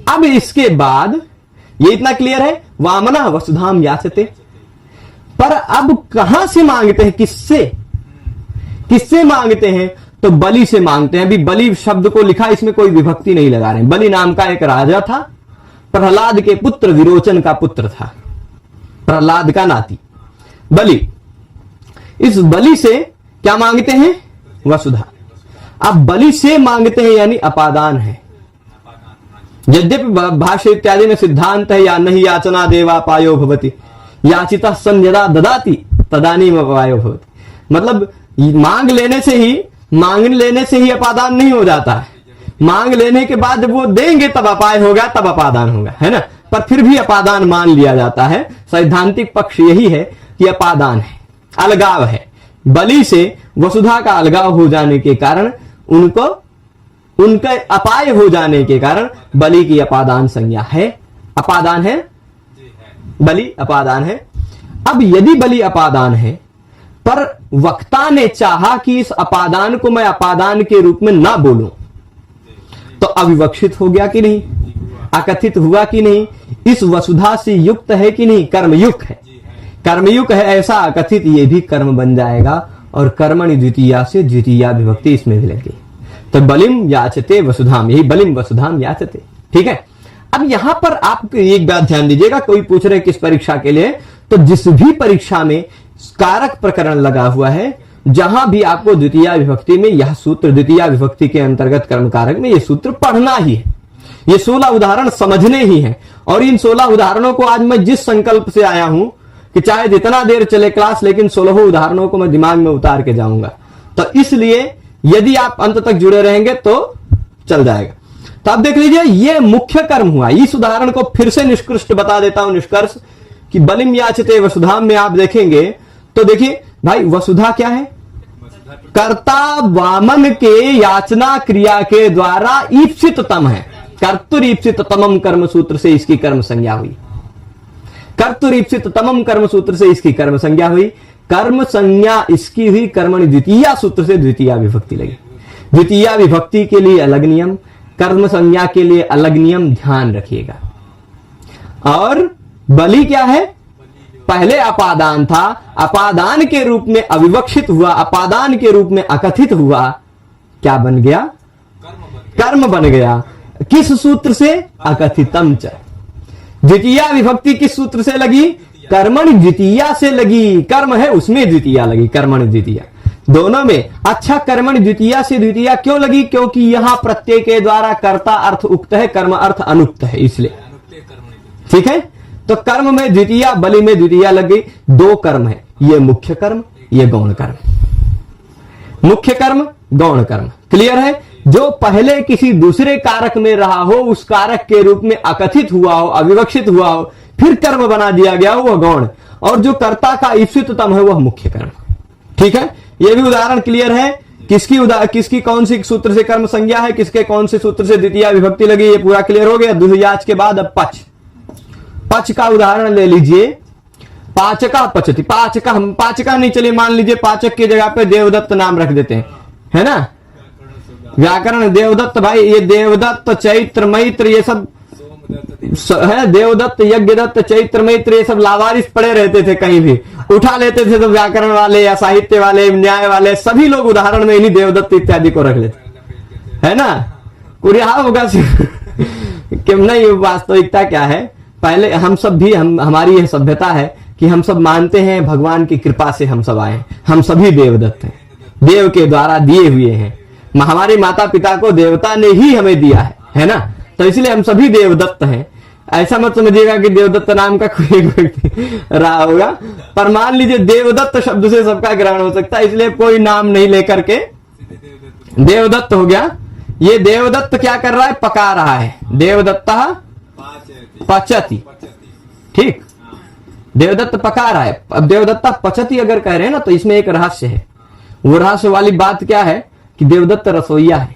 अब इसके बाद ये इतना क्लियर है, वामना वसुधाम याचते। पर अब कहां से मांगते हैं? किससे? किससे मांगते हैं? तो बलि से मांगते हैं। अभी बलि शब्द को लिखा, इसमें कोई विभक्ति नहीं लगा रहे हैं। बलि नाम का एक राजा था, प्रहलाद के पुत्र विरोचन का पुत्र था, प्रहलाद का नाती बलि। इस बलि से क्या मांगते हैं? वसुधा। अब बलि से मांगते हैं यानी अपादान है। यद्यपि भाष्य इत्यादि में सिद्धांत है या नहीं याचना देवापायो भवति, याचिता सन यदा ददाति तदानीम अपायो भवति। मतलब मांग लेने से ही अपादान नहीं हो जाता है। मांग लेने के बाद जब वो देंगे तब अपाय होगा, तब अपादान होगा, है ना। पर फिर भी अपादान मान लिया जाता है। सैद्धांतिक पक्ष यही है कि अपादान है, अलगाव है। बलि से वसुधा का अलगाव हो जाने के कारण उनका अपाय हो जाने के कारण बलि की अपादान संज्ञा है। अपादान है, बलि अपादान है। अब यदि बलि अपादान है पर वक्ता ने चाहा कि इस अपादान को मैं अपादान के रूप में ना बोलूं, तो अविवक्षित हो गया कि नहीं? अकथित हुआ कि नहीं? इस वसुधा से युक्त है कि नहीं? कर्मयुक्त है। कर्मयुक्त है, ऐसा अकथित ये भी कर्म बन जाएगा। और कर्मणि द्वितीया से द्वितीया विभक्ति इसमें भी लगी। तो बलिम याचते वसुधाम, यही बलिम वसुधाम याचते। ठीक है, अब यहां पर आप एक बात ध्यान दीजिएगा। कोई पूछ रहे किस परीक्षा के लिए, तो जिस भी परीक्षा में कारक प्रकरण लगा हुआ है, जहां भी आपको द्वितीया विभक्ति में यह सूत्र, द्वितीया विभक्ति के अंतर्गत कर्म कारक में यह सूत्र पढ़ना ही है। ये 16 उदाहरण समझने ही है। और इन 16 उदाहरणों को आज मैं जिस संकल्प से आया हूं कि चाहे जितना देर चले क्लास, लेकिन 16 उदाहरणों को मैं दिमाग में उतार के जाऊंगा। तो इसलिए यदि आप अंत तक जुड़े रहेंगे तो चल जाएगा। तो आप देख लीजिए, ये मुख्य कर्म हुआ। इस उदाहरण को फिर से निष्कृष्ट बता देता हूं, निष्कर्ष कि बलिम याचते वसुधाम में आप देखेंगे तो देखिए भाई, वसुधा क्या है? कर्ता वामन के याचना क्रिया के द्वारा ईप्सित तम है। कर्तुरीप्सित तमम कर्म सूत्र से इसकी कर्म संज्ञा हुई। कर्तुरीप्सित तमम कर्म सूत्र से इसकी कर्म संज्ञा हुई। कर्म संज्ञा इसकी हुई कर्मणि द्वितीया सूत्र से द्वितीया विभक्ति लगी। द्वितीया विभक्ति के लिए अलग नियम, कर्म संज्ञा के लिए अलग नियम, ध्यान रखिएगा। और बलि क्या है? पहले अपादान था, अपादान के रूप में अविवक्षित हुआ, अपादान के रूप में अकथित हुआ, क्या बन गया? कर्म बन गया। किस सूत्र से? अकथितम च। द्वितीया विभक्ति किस सूत्र से लगी? कर्मणि द्वितीया से लगी। कर्म है उसमें द्वितीया लगी, कर्मणि द्वितीया दोनों में। अच्छा, कर्मणि द्वितीया से द्वितीया क्यों लगी? क्योंकि यहां प्रत्यय के द्वारा कर्ता अर्थ उक्त है, कर्म अर्थ अनुक्त है, इसलिए। ठीक है, तो कर्म में द्वितीया, बलि में द्वितीया लग गई। दो कर्म है, ये मुख्य कर्म, ये गौण कर्म। मुख्य कर्म, गौण कर्म, क्लियर है? जो पहले किसी दूसरे कारक में रहा हो, उस कारक के रूप में अकथित हुआ हो, अविवक्षित हुआ हो, फिर कर्म बना दिया गया हो, वह गौण। और जो कर्ता का ईप्सिततम है वह मुख्य कर्म। ठीक है, यह भी उदाहरण क्लियर है। किसकी कौन सी सूत्र से कर्म संज्ञा है, किसके कौन से सूत्र से द्वितीय विभक्ति लगी, ये पूरा क्लियर हो गया। दुहयाच के बाद अब पच का उदाहरण ले लीजिए। पाचका पचती, पाचका नहीं, चलिए मान लीजिए पाचक की जगह पे देवदत्त नाम रख देते हैं, है ना? व्याकरण देवदत्त, भाई ये देवदत्त, चैत्र, मैत्र, ये सब है। देवदत्त, यज्ञदत्त, चैत्र, मैत्र, ये सब लावारिस पड़े रहते थे, कहीं भी उठा लेते थे तो व्याकरण वाले या साहित्य वाले, न्याय वाले सभी लोग उदाहरण में इन्हीं देवदत्त इत्यादि को रख लेते, है ना? कुरिया होगा कि नहीं। वास्तविकता क्या है, पहले हम सब भी, हमारी यह सभ्यता है कि हम सब मानते हैं भगवान की कृपा से हम सब आए, हम सभी देवदत्त हैं, देव के द्वारा दिए हुए हैं। हमारे माता पिता को देवता ने ही हमें दिया है ना? तो इसलिए हम सभी देवदत्त हैं। ऐसा मत समझिएगा कि देवदत्त नाम का कोई व्यक्ति रहा होगा, पर मान लीजिए देवदत्त शब्द से सबका ग्रहण हो सकता है, इसलिए कोई नाम नहीं लेकर के देवदत्त हो गया। ये देवदत्त क्या कर रहा है? पका रहा है। देवदत्ता पचती, ठीक, देवदत्त पका रहा है। अब देवदत्ता पचती अगर कह रहे हैं ना, तो इसमें एक रहस्य है। वो रहस्य वाली बात क्या है कि देवदत्त रसोईया है,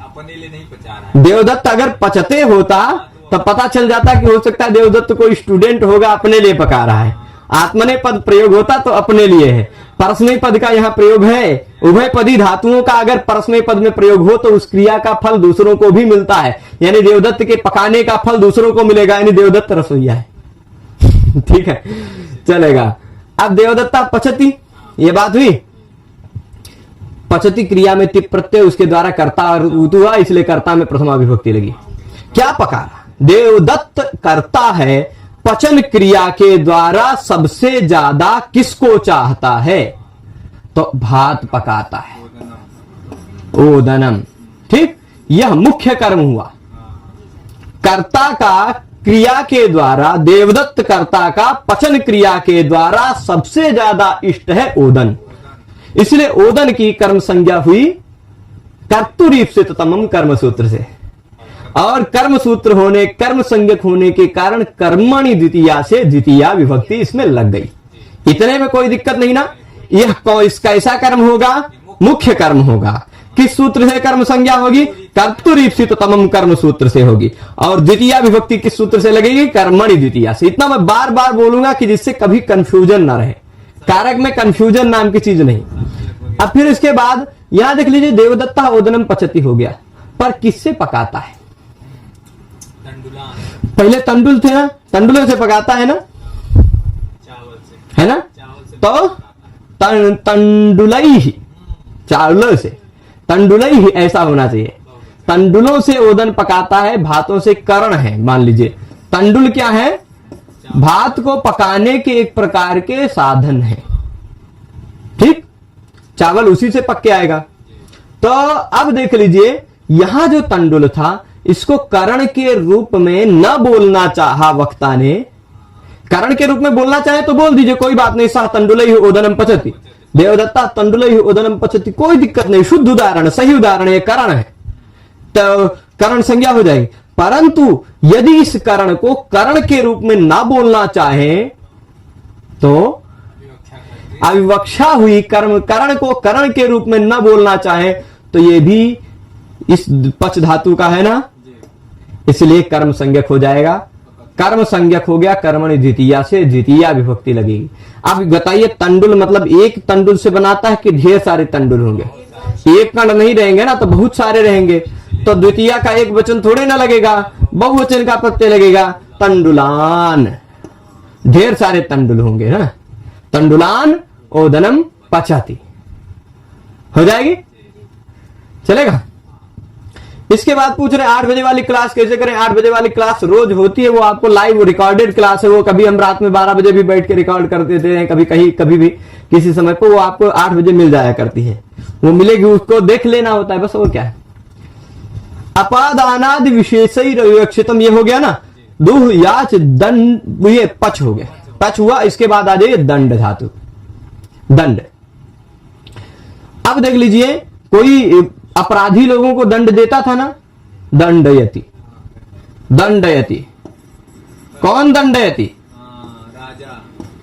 अपने लिए नहीं पचा रहा है।
देवदत्त अगर पचते होता तो पता चल जाता कि हो सकता है देवदत्त कोई स्टूडेंट होगा, अपने लिए पका रहा है। आत्मनेय पद प्रयोग होता तो अपने लिए है। परस्मय पद का यहाँ प्रयोग है। उभय पदी धातुओं का अगर परस्मय पद में प्रयोग हो तो उस क्रिया का फल दूसरों को भी मिलता है, यानी देवदत्त के पकाने का फल दूसरों को मिलेगा, यानी देवदत्त रसोईया है। ठीक है, चलेगा। अब देवदत्ता पचती, ये बात हुई। पचती क्रिया में टिप प्रत्यय, उसके द्वारा कर्ता हुआ, इसलिए कर्ता में प्रथमा विभक्ति लगी। क्या पका? देवदत्त करता है, पचन क्रिया के द्वारा सबसे ज्यादा किसको चाहता है? तो भात पकाता है, ओदनम। ठीक, यह मुख्य कर्म हुआ। कर्ता का क्रिया के द्वारा, देवदत्त कर्ता का पचन क्रिया के द्वारा सबसे ज्यादा इष्ट है ओदन, इसलिए ओदन की कर्म संज्ञा हुई कर्तुरीप्सिततमम कर्म सूत्र से। और कर्म सूत्र होने, कर्म संज्ञक होने के कारण कर्मणि द्वितीया से द्वितीया विभक्ति इसमें लग गई। इतने में कोई दिक्कत नहीं ना? यह कैसा कर्म होगा? मुख्य कर्म होगा। किस सूत्र से कर्म संज्ञा होगी? कर्तुरीप्सिततमम कर्म सूत्र से होगी। और द्वितीया विभक्ति किस सूत्र से लगेगी? कर्मणि द्वितीया से। इतना मैं बार बार बोलूंगा कि जिससे कभी कंफ्यूजन ना रहे। कारक में कंफ्यूजन नाम की चीज नहीं। अब फिर इसके बाद यहां देख लीजिए, देवदत्ता ओदनम पचती हो गया, पर किससे पकाता है? पहले तंडुल थे ना, तंडुलों से पकाता है ना,
चावल से,
है ना? तो तंडुलई ही, चावलों से, तंडुलई ही ऐसा होना चाहिए। तंडुलों से ओदन पकाता है, भातों से करण है। मान लीजिए तंडुल क्या है? भात को पकाने के एक प्रकार के साधन है। ठीक, चावल उसी से पक के आएगा। तो अब देख लीजिए, यहां जो तंडुल था, इसको करण के रूप में न बोलना चाहा वक्ता ने, करण के रूप में बोलना चाहे तो बोल दीजिए, कोई बात नहीं। सह तंडुलैः ओदनम पचति, देवदत्ता तंडुलैः ओदनम पचति, कोई दिक्कत नहीं, शुद्ध उदाहरण, सही उदाहरण, ये करण है तो करण संज्ञा हो जाएगी। परंतु यदि इस करण को करण के रूप में ना बोलना चाहे तो अविवक्षा हुई, कर्म करण को करण के रूप में न बोलना चाहे तो ये भी इस पच धातु का है ना, इसलिए कर्म संज्ञक हो जाएगा। कर्म संज्ञक हो गया, कर्मणि द्वितीया से द्वितीया विभक्ति लगेगी। अब बताइए तंडुल मतलब एक तंडुल से बनाता है कि ढेर सारे तंडुल होंगे? एक कण नहीं रहेंगे ना, तो बहुत सारे रहेंगे, तो द्वितीया का एक वचन थोड़े ना लगेगा, बहुवचन का प्रत्यय लगेगा, तंडुलान, ढेर सारे तंडुल होंगे ना, तंडुलान ओदनम पचति हो जाएगी, चलेगा। इसके बाद पूछ रहे 8 बजे वाली क्लास कैसे करें? 8 बजे वाली क्लास रोज होती है, वो आपको लाइव रिकॉर्डेड क्लास है, वो कभी हम रात में 12 बजे भी बैठ के रिकॉर्ड कर देते हैं, कभी कहीं कभी भी किसी समय पर, वो आपको 8 बजे मिल जाया करती है, वो मिलेगी, उसको देख लेना होता है बस, और क्या है। अपादानादि विशेषैर्विवक्षितम, ये हो गया ना, दुह याच दंड, ये पच हो गया, पच हुआ। इसके बाद आ जाइए दंड धातु, दंड। अब देख लीजिए, कोई अपराधी लोगों को दंड देता था ना, दंडयति, दंडयति, कौन दंडयति?
राजा।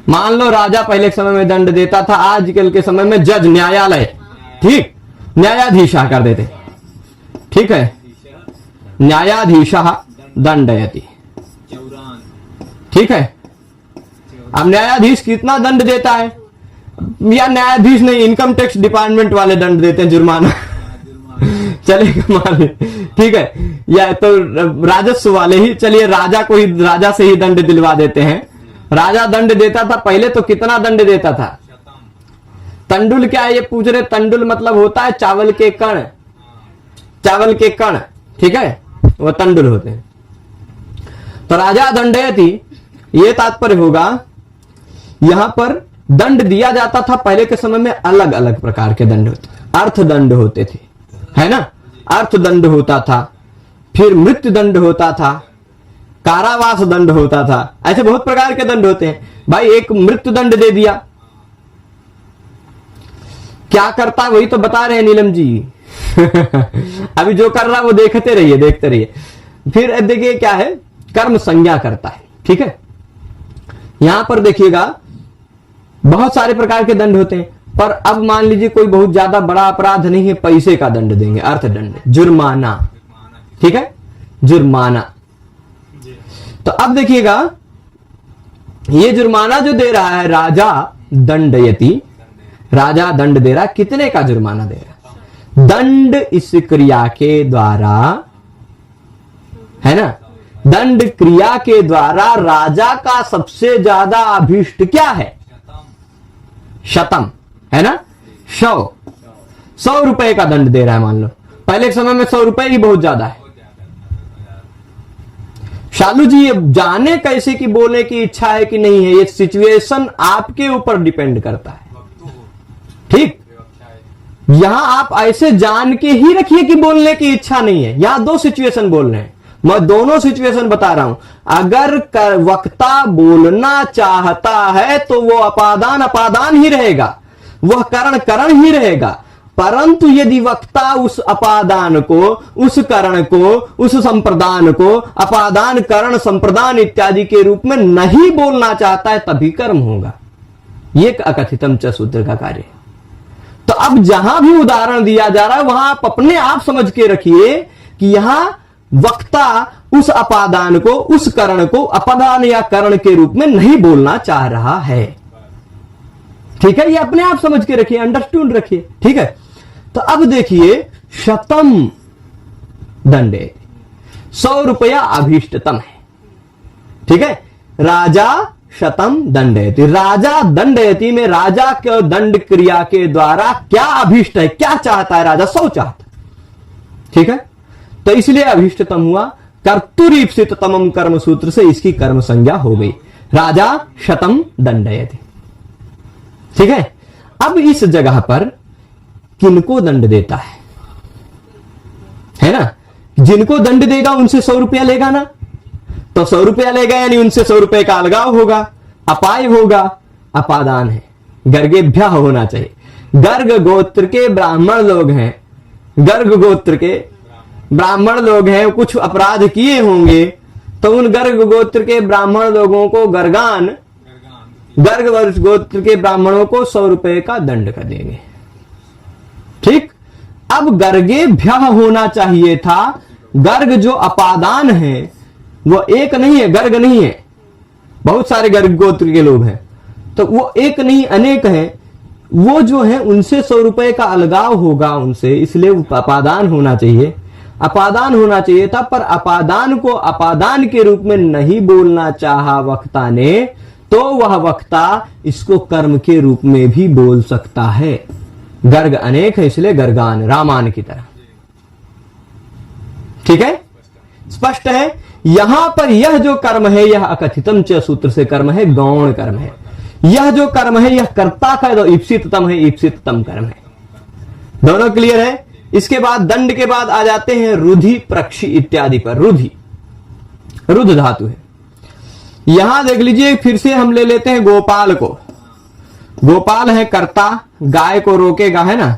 मान लो राजा पहले के समय में दंड देता था, आजकल के समय में जज, न्यायालय, ठीक, न्यायाधीश कर देते, ठीक है, न्यायाधीश दंडयति,
चौरान।
ठीक है। अब न्यायाधीश कितना दंड देता है? या न्यायाधीश नहीं, इनकम टैक्स डिपार्टमेंट वाले दंड देते हैं, जुर्माना चलेगा मान ली, ठीक है, या तो राजस्व वाले ही, चलिए राजा को ही, राजा से ही दंड दिलवा देते हैं। राजा दंड देता था पहले, तो कितना दंड देता था? तंडुल क्या है ये पूछ रहे? तंडुल मतलब होता है चावल के कण, चावल के कण, ठीक है, वो तंडुल होते हैं। तो राजा दंडयति, ये तात्पर्य होगा, यहां पर दंड दिया जाता था। पहले के समय में अलग अलग प्रकार के दंड होते, अर्थ दंड होते थे, है ना, अर्थ दंड होता था, फिर मृत्यु दंड होता था, कारावास दंड होता था, ऐसे बहुत प्रकार के दंड होते हैं। भाई एक मृत्यु दंड दे दिया, क्या करता वही तो बता रहे हैं नीलम जी अभी जो कर रहा वो देखते रहिए, देखते रहिए। फिर देखिए क्या है, कर्म संज्ञा करता है, ठीक है। यहां पर देखिएगा बहुत सारे प्रकार के दंड होते हैं, पर अब मान लीजिए कोई बहुत ज्यादा बड़ा अपराध नहीं है, पैसे का दंड देंगे, अर्थदंड, जुर्माना, ठीक है, जुर्माना। तो अब देखिएगा ये जुर्माना जो दे रहा है राजा दंडयति, राजा दंड दे रहा है, कितने का जुर्माना दे रहा है? दंड इस क्रिया के द्वारा, है ना, दंड क्रिया के द्वारा राजा का सबसे ज्यादा अभीष्ट क्या है? शतम, है ना, 100 रुपए का दंड दे रहा है। मान लो पहले के समय में 100 रुपए ही बहुत ज्यादा है। शालू जी, ये जाने कैसे कि बोलने की इच्छा है कि नहीं है, ये सिचुएशन आपके ऊपर डिपेंड करता है, ठीक। यहां आप ऐसे जान के ही रखिए कि बोलने की इच्छा नहीं है। यहां 2 सिचुएशन बोल रहे हैं, मैं दोनों सिचुएशन बता रहा हूं। अगर वक्ता बोलना चाहता है तो वो अपादान अपादान ही रहेगा, वह करण करण ही रहेगा। परंतु यदि वक्ता उस अपादान को, उस करण को, उस संप्रदान को अपादान करण संप्रदान इत्यादि के रूप में नहीं बोलना चाहता है, तभी कर्म होगा। ये अकथितम च सूत्र का कार्य। तो अब जहां भी उदाहरण दिया जा रहा है वहां आप अपने आप समझ के रखिए कि यहां वक्ता उस अपादान को, उस करण को अपादान या करण के रूप में नहीं बोलना चाह रहा है, ठीक है। ये अपने आप समझ के रखिए, अंडरस्टूड रखिए, ठीक है। तो अब देखिए, शतम दंडे, 100 रुपया अभीष्टतम है, ठीक है। राजा शतम दंडयति, राजा दंडयति में राजा के दंड क्रिया के द्वारा क्या अभीष्ट है, क्या चाहता है राजा? 100 चाहता, ठीक है। तो इसलिए अभीष्टतम हुआ, कर्तुरीप्सित तमम कर्म सूत्र से इसकी कर्म संज्ञा हो गई, राजा शतम दंडयति, ठीक है। अब इस जगह पर किनको दंड देता है ना, जिनको दंड देगा उनसे 100 रुपया लेगा ना, तो 100 रुपया लेगा यानी उनसे 100 रुपए का अलगाव होगा। अपाय होगा, अपादान है, गर्गेभ्यः होना चाहिए। गर्ग गोत्र के ब्राह्मण लोग हैं, गर्ग गोत्र के ब्राह्मण लोग हैं, कुछ अपराध किए होंगे तो उन गर्ग गोत्र के ब्राह्मण लोगों को गर्गान, गर्ग गोत्र के ब्राह्मणों को 100 रुपए का दंड कर देंगे। ठीक, अब गर्गेभ्यः होना चाहिए था। गर्ग जो अपादान है वो एक नहीं है, गर्ग नहीं है, बहुत सारे गर्ग गोत्र के लोग हैं, तो वो एक नहीं अनेक हैं। वो जो है उनसे 100 रुपए का अलगाव होगा उनसे, इसलिए अपादान होना चाहिए, अपादान होना चाहिए था। पर अपादान को अपादान के रूप में नहीं बोलना चाहा वक्ता ने, तो वह वक्ता इसको कर्म के रूप में भी बोल सकता है। गर्ग अनेक है इसलिए गर्गान, रामान की तरह। ठीक है, स्पष्ट है। यहां पर यह जो कर्म है यह अकथितम च सूत्र से कर्म है, गौण कर्म है। यह जो कर्म है यह कर्ता का तो ईप्सिततम है, ईप्सिततम कर्म है। दोनों क्लियर है। इसके बाद दंड के बाद आ जाते हैं रुधि, प्रक्षि इत्यादि पर। रुधि, रुध धातु है। यहां देख लीजिए, फिर से हम ले लेते हैं गोपाल को। गोपाल है कर्ता, गाय को रोकेगा, है ना,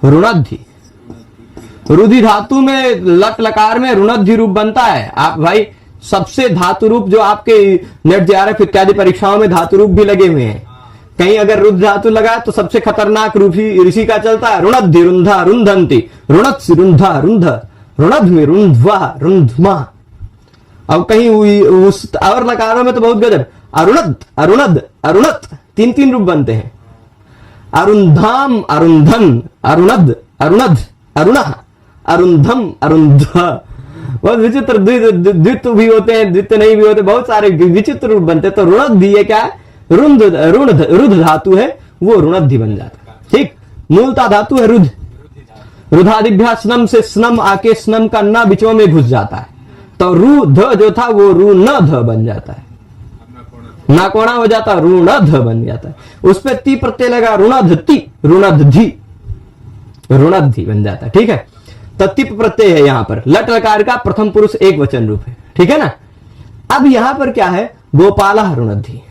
रुणद्धि। रुधि धातु में लट लकार में रुणद्धि रूप बनता है। आप भाई सबसे धातु रूप जो आपके नेट जेआरएफ इत्यादि परीक्षाओं में धातु रूप भी लगे हुए हैं, कहीं अगर रुद्ध धातु लगा तो सबसे खतरनाक रूप ही ऋषि का चलता है। रुणद्धि, रुंधा, रुंधंती, रुणत्सि, रुंधा, रुंध, रुणध्मि, रुंध्वा, रुंध्मा। अब कहीं उस और लकारों में तो बहुत गजब, अरुणद, अरुणद, अरुणत, 3 रूप बनते हैं। अरुंधाम, अरुंधन, अरुणद, अरुणध, अरुणः, अरुंधम, अरुंध। बहुत विचित्र द्वित भी होते हैं, द्वित नहीं भी होते, बहुत सारे विचित्र रूप बनते हैं। तो रुणद्धि ये क्या है, रुंध, रुध धातु है, वो रुणद्धि बन जाता है। ठीक, मूलता धातु है रुध। रुधादिभ्या स्नम से स्नम आके स्नम का न बिचों में घुस जाता है, तो रू ध जो था वो रू न ध बन जाता है, नाकोणा हो जाता, ऋणध बन जाता है। उस पर ती प्रत्यय लगा, ऋणधति, ऋणधि, ऋणधि बन जाता है। ठीक है, तो तिप प्रत्यय है यहां पर। लट लकार का प्रथम पुरुष एक वचन रूप है। ठीक है ना। अब यहां पर क्या है, गोपाल ऋणधि।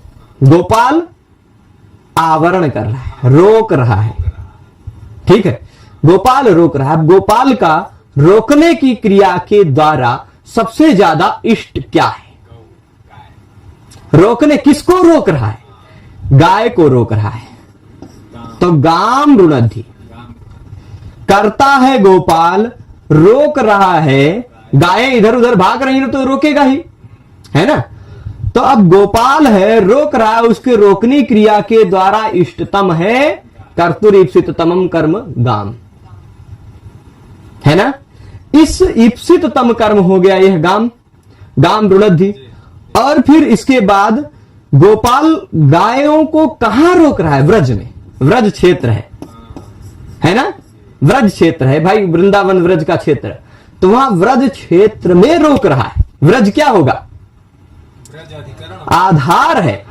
गोपाल आवरण कर रहा है, रोक रहा है। ठीक है, गोपाल रोक रहा है। गोपाल का रोकने की क्रिया के द्वारा सबसे ज्यादा इष्ट क्या है? रोकने, किसको रोक रहा है? गाय को रोक रहा है, तो गाम रुणद्धि। करता है गोपाल, रोक रहा है, गायें इधर उधर भाग रही हैं तो रोकेगा ही, है ना। तो अब गोपाल है, रोक रहा है, उसके रोकने क्रिया के द्वारा इष्टतम है कर्तुरीप्सिततमम कर्म गाम, है ना। इस ईप्सिततम कर्म हो गया यह गाम, गाम रुणद्धि। और फिर इसके बाद गोपाल गायों को कहां रोक रहा है? व्रज में, व्रज क्षेत्र है ना, व्रज क्षेत्र है भाई, वृंदावन व्रज का क्षेत्र, तो वहां व्रज क्षेत्र में रोक रहा है। व्रज क्या होगा? आधार है,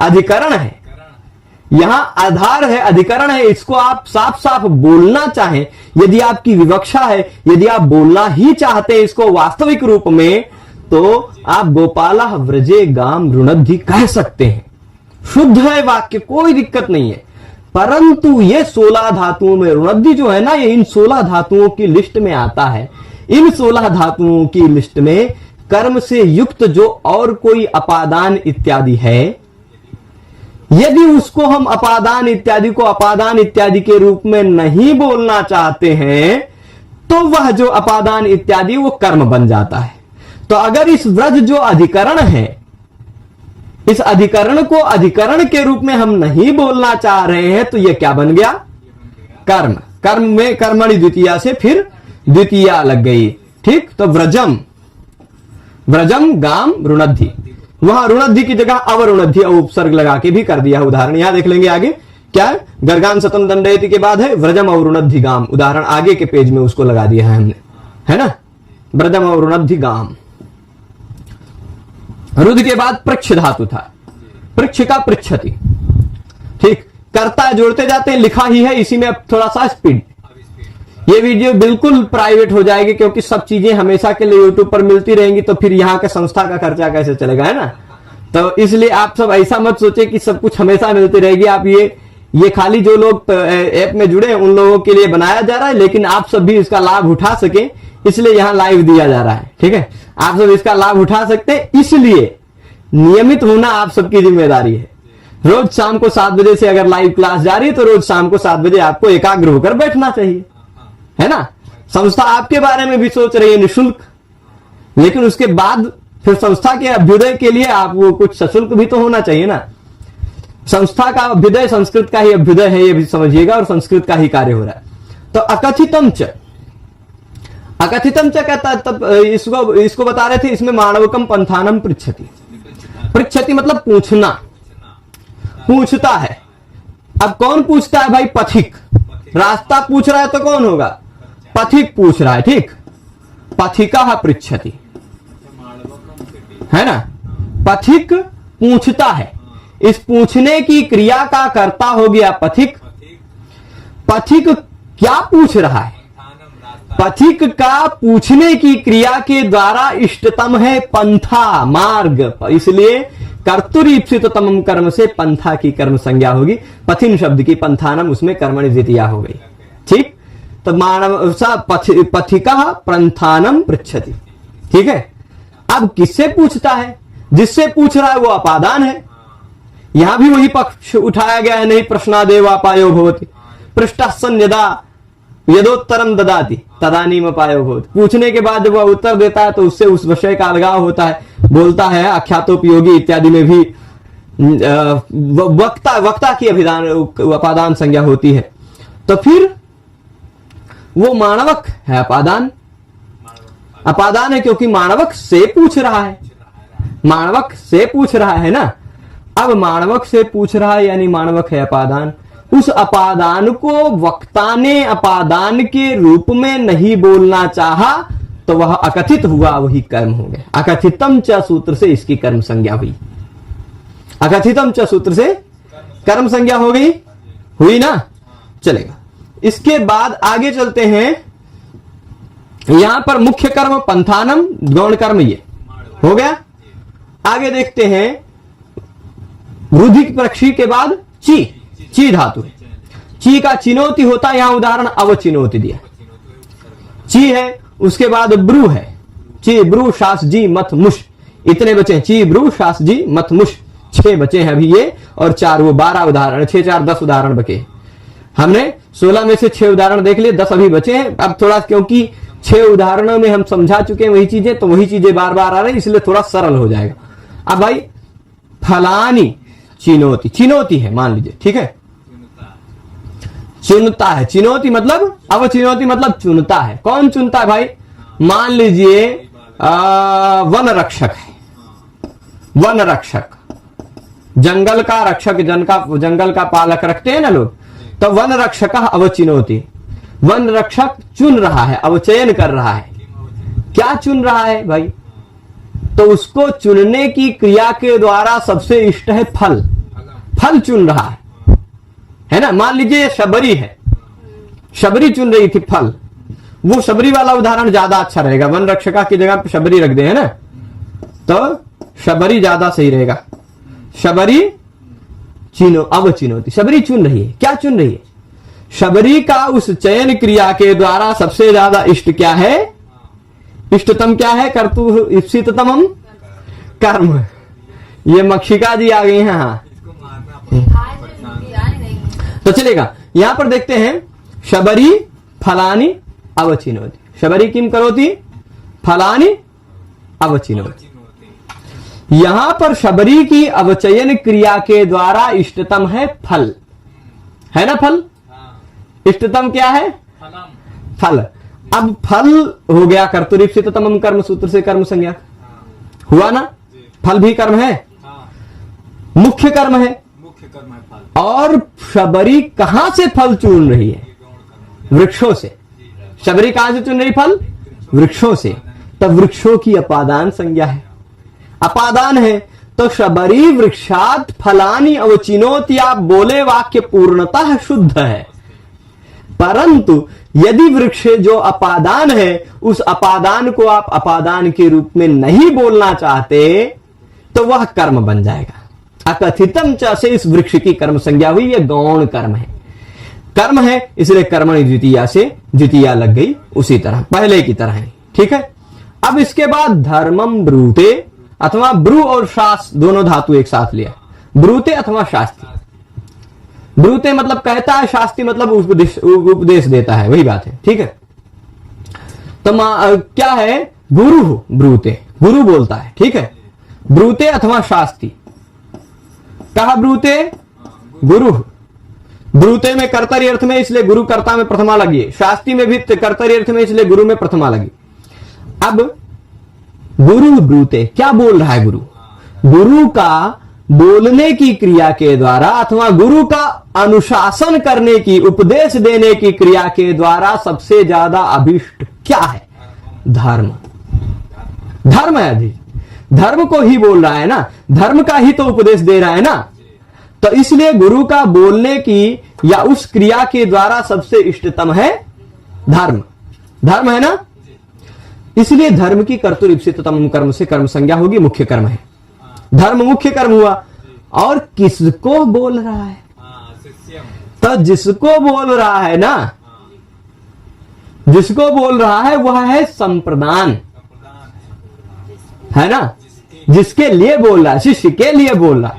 अधिकरण है। यहां आधार है, अधिकरण है। इसको आप साफ साफ बोलना चाहें, यदि आपकी विवक्षा है, यदि आप बोलना ही चाहते हैं इसको वास्तविक रूप में, तो आप गोपाला व्रजे गाम रुणद्धि कह सकते हैं। शुद्ध है वाक्य, कोई दिक्कत नहीं है। परंतु ये 16 धातुओं में रुणद्धि जो है ना, ये इन 16 धातुओं की लिस्ट में आता है। इन 16 धातुओं की लिस्ट में कर्म से युक्त जो और कोई अपादान इत्यादि है, यदि उसको हम अपादान इत्यादि को अपादान इत्यादि के रूप में नहीं बोलना चाहते हैं, तो वह जो अपादान इत्यादि वो कर्म बन जाता है। तो अगर इस व्रज जो अधिकरण है, इस अधिकरण को अधिकरण के रूप में हम नहीं बोलना चाह रहे हैं, तो यह क्या बन गया? कर्म। कर्म में कर्मणि द्वितीया से फिर द्वितीया लग गई। ठीक, तो व्रजम, व्रजम गाम रुणद्धि, वहां रुणद्धि की जगह अवरुणद्धि उपसर्ग लगा के भी कर दिया। उदाहरण यहां देख लेंगे आगे क्या, गर्गान सतम दंडयति के बाद है व्रजम अवरुणद्धि गाम। उदाहरण आगे के पेज में उसको लगा दिया है हमने, है ना, व्रजम अवरुणद्धि गाम। रुद्ध के बाद पृक्ष धातु था, पृक्ष का पृच्छति। ठीक, कर्ता जोड़ते जाते हैं, लिखा ही है इसी में। अब थोड़ा सा स्पीड, ये वीडियो बिल्कुल प्राइवेट हो जाएगी, क्योंकि सब चीजें हमेशा के लिए यूट्यूब पर मिलती रहेंगी, तो फिर यहां के संस्था का खर्चा कैसे चलेगा, है ना। तो इसलिए आप सब ऐसा मत सोचे कि सब कुछ हमेशा मिलती रहेगी। आप ये खाली जो लोग ऐप में जुड़े हैं उन लोगों के लिए बनाया जा रहा है, लेकिन आप सब भी इसका लाभ उठा सके इसलिए यहां लाइव दिया जा रहा है। ठीक है, आप सब इसका लाभ उठा सकते हैं, इसलिए नियमित होना आप सबकी जिम्मेदारी है। रोज शाम को 7 बजे से अगर लाइव क्लास जारी है तो रोज शाम को 7 बजे आपको एकाग्र होकर बैठना चाहिए, है ना। संस्था आपके बारे में भी सोच रही है निःशुल्क, लेकिन उसके बाद फिर संस्था के अभ्युदय के लिए आपको कुछ सशुल्क भी तो होना चाहिए ना। संस्था का अभ्युदय संस्कृत का ही अभ्युदय है, ये भी समझिएगा, और संस्कृत का ही कार्य हो रहा है। तो अकथितम च कहता है, तब इसको बता रहे थे, इसमें मानवकम पंथानम पृच्छति। पृच्छति मतलब पूछना, पूछता है। अब कौन पूछता है भाई? पथिक। रास्ता पूछ रहा है तो कौन होगा? पथिक पूछ रहा है। ठीक, पथिका पृच्छति, है ना। पथिक पूछता है, इस पूछने की क्रिया का कर्ता हो गया पथिक। पथिक क्या पूछ रहा है? पथिक का पूछने की क्रिया के द्वारा इष्टतम है पंथा, मार्ग। इसलिए कर्तुरीप्सिततमम कर्म से पंथा की कर्म संज्ञा होगी। पथिन शब्द की पंथानम उसमें कर्मणि द्वितीया हो गई। ठीक, तो मानव पथिका पंथानम पृच्छति। ठीक है, अब किससे पूछता है? जिससे पूछ रहा है वो अपादान है। यहां भी वही पक्ष उठाया गया है, नहीं प्रश्नादेव अपायो भवति, पृष्ठः यदा यदोत्तरम ददाति तदानीम अपायो भवति। पूछने के बाद जब वह उत्तर देता है तो उससे उस विषय का अलगाव होता है, बोलता है। आख्यातोपयोगी इत्यादि में भी वक्ता की अपादान संज्ञा होती है। तो फिर वो मानवक है, अपादान है, क्योंकि मानवक से पूछ रहा है, मानवक से पूछ रहा है ना। अब मानवक से पूछ रहा है यानी मानवक है अपादान। उस अपादान को वक्ता ने अपादान के रूप में नहीं बोलना चाहा तो वह अकथित हुआ, वही कर्म हो गया। अकथितम च सूत्र से इसकी कर्म संज्ञा हुई। अकथितम च सूत्र से कर्म संज्ञा हो गई, हुई ना। चलेगा, इसके बाद आगे चलते हैं। यहां पर मुख्य कर्म पंथानम, गौण कर्म ये हो गया। आगे देखते हैं, रुधि पक्षी के बाद ची धातु। ची का चिनोति होता है, यहां उदाहरण अवचिनोति दिया। ची है, उसके बाद ब्रू है। ची ब्रू शास जी मत मुश, इतने बचे। ची ब्रू शास जी मत मुश, 6 बचे हैं अभी ये, और 4 वो 12 उदाहरण, 6 4 10 उदाहरण बचे। हमने 16 में से 6 उदाहरण देख लिए, 10 अभी बचे हैं। अब थोड़ा, क्योंकि 6 उदाहरणों में हम समझा चुके हैं वही चीजें, तो वही चीजें बार बार आ रही, इसलिए थोड़ा सरल हो जाएगा। अब भाई फलानी चिनोती, चिनोती है मान लीजिए, ठीक है, चुनता है। चिनोती मतलब, अब चिनोती मतलब चुनता है। कौन चुनता है भाई? मान लीजिए वन रक्षक है, वन रक्षक, जंगल का रक्षक, जंगल का पालक रखते हैं ना लोग, तो वन रक्षक अवचिनोती, वन रक्षक चुन रहा है, अवचयन कर रहा है। क्या चुन रहा है भाई? तो उसको चुनने की क्रिया के द्वारा सबसे इष्ट है फल, फल चुन रहा है ना। मान लीजिए शबरी है, शबरी चुन रही थी फल, वो शबरी वाला उदाहरण ज्यादा अच्छा रहेगा। वन रक्षका की जगह पे शबरी रख दे, है ना, तो शबरी ज्यादा सही रहेगा। शबरी चिनो, अवचिनोती, शबरी चुन रही है। क्या चुन रही है? शबरी का उस चयन क्रिया के द्वारा सबसे ज्यादा इष्ट क्या है? इष्टतम क्या है? कर्तु इप्सिततमम कर्म। ये मक्षिका जी आ गई हैं। हाँ, तो चलेगा, यहां पर देखते हैं, शबरी फलानी अवचिनोति, शबरी किम करोति? फलानी अवचिनोति। यहां पर शबरी की अवचयन क्रिया के द्वारा इष्टतम है फल, है ना। फल इष्टतम क्या है? फल। अब फल हो गया कर्तुरीप्सिततमम कर्म सूत्र से कर्म संज्ञा हुआ ना। फल भी कर्म है, मुख्य कर्म है, फल। और शबरी कहां से फल चुन रही है? वृक्षों से। शबरी कहां से चुन रही फल? वृक्षों से। तब वृक्षों की अपादान संज्ञा है, अपादान है। तो शबरी वृक्षात फलानी अवचिनोति, आप बोले वाक्य पूर्णतः शुद्ध है। परंतु यदि वृक्ष जो अपादान है, उस अपादान को आप अपादान के रूप में नहीं बोलना चाहते, तो वह कर्म बन जाएगा। अकथितम च से इस वृक्ष की कर्म संज्ञा हुई, यह गौण कर्म है, कर्म है, इसलिए कर्मणि द्वितीया से द्वितीया लग गई, उसी तरह पहले की तरह ही। ठीक है। अब इसके बाद धर्मम ब्रूते, अथवा ब्रू और शास दोनों धातु एक साथ लिया, ब्रूते अथवा शास्ति। ब्रूते मतलब कहता है, शास्ति मतलब उपदेश देता है, वही बात है। ठीक है। तो क्या है, गुरु ब्रूते, गुरु बोलता है। ठीक है। ब्रूते अथवा शास्ति, कहा ब्रूते, गुरु। ब्रूते में कर्तरी अर्थ में, इसलिए गुरु कर्ता में प्रथमा लगी, शास्ति में भी कर्तरी अर्थ में, इसलिए गुरु में प्रथमा लगी। अब गुरु ब्रूते क्या बोल रहा है, गुरु, गुरु का बोलने की क्रिया के द्वारा अथवा गुरु का अनुशासन करने की, उपदेश देने की क्रिया के द्वारा सबसे ज्यादा अभिष्ट क्या है, धर्म। धर्म है जी, धर्म को ही बोल रहा है ना, धर्म का ही तो उपदेश दे रहा है ना। तो इसलिए गुरु का बोलने की या उस क्रिया के द्वारा सबसे इष्टतम है धर्म। धर्म है ना, इसलिए धर्म की कर्तुरीप्सिततम कर्म से कर्म संज्ञा होगी, मुख्य कर्म है। धर्म मुख्य कर्म हुआ। और किसको बोल रहा है, तो जिसको बोल रहा है ना, जिसको बोल रहा है वह है संप्रदान, है ना, जिसके लिए बोल रहा है, शिष्य के लिए बोल रहा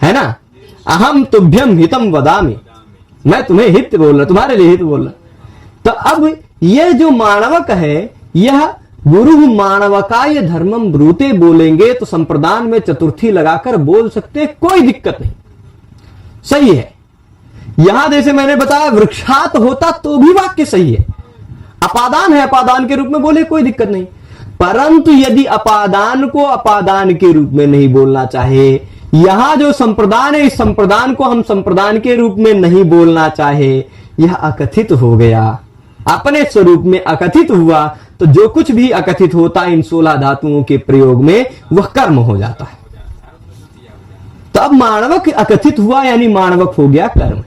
है ना। अहम तुभ्यम हितम वदामि, मैं तुम्हें हित बोल रहा, तुम्हारे लिए हित बोल रहा। तो अब यह जो मानवक है, यह गुरु मानवकाय धर्मम ब्रूते बोलेंगे तो संप्रदान में चतुर्थी लगाकर बोल सकते, कोई दिक्कत नहीं, सही है। यहां जैसे मैंने बताया वृक्षात होता तो भी वाक्य सही है, अपादान है, अपादान के रूप में बोले कोई दिक्कत नहीं। परंतु यदि अपादान को अपादान के रूप में नहीं बोलना चाहे, यहां जो संप्रदान है, इस संप्रदान को हम संप्रदान के रूप में नहीं बोलना चाहे, यह अकथित हो गया, अपने स्वरूप में अकथित हुआ। तो जो कुछ भी अकथित होता है इन 16 धातुओं के प्रयोग में, वह कर्म हो जाता है। तो अब मानवक अकथित हुआ, यानी मानवक हो गया कर्म।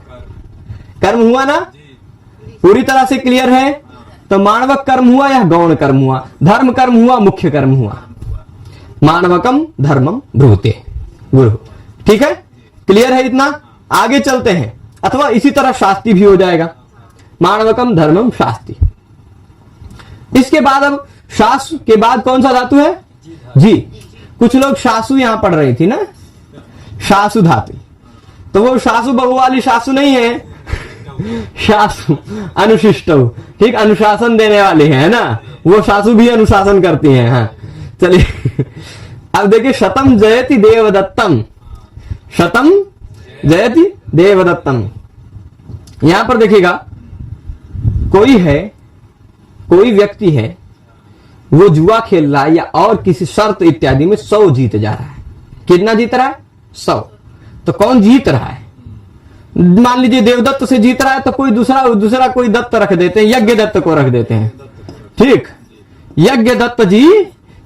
कर्म हुआ ना, पूरी तरह से क्लियर है। तो मानवक कर्म हुआ या गौण कर्म हुआ, धर्म कर्म हुआ, मुख्य कर्म हुआ। मानवकम धर्मम ब्रूते गुरु। ठीक है, क्लियर है इतना। आगे चलते हैं, अथवा इसी तरह शास्ति भी हो जाएगा, मानवकम धर्मम शास्ति। इसके बाद अब शासु के बाद कौन सा धातु है, जी। कुछ लोग शासु यहां पढ़ रही थी ना, शासु धातु, तो वो शासु बहु वाली शासु नहीं है, शासु अनुशिष्ट, ठीक, अनुशासन देने वाले हैं ना, वो शासु भी अनुशासन करती हैं। हाँ चलिए अब देखिए, शतम जयति देवदत्तम, शतम जयति देवदत्तम। यहां पर देखिएगा, कोई है, कोई व्यक्ति है, वो जुआ खेल रहा है या और किसी शर्त इत्यादि में 100 जीत जा रहा है। कितना जीत रहा है, 100। तो कौन जीत रहा है, मान लीजिए देवदत्त से जीत रहा है, तो कोई दूसरा कोई दत्त रख देते हैं, यज्ञ दत्त को रख देते हैं। ठीक, यज्ञ दत्त जी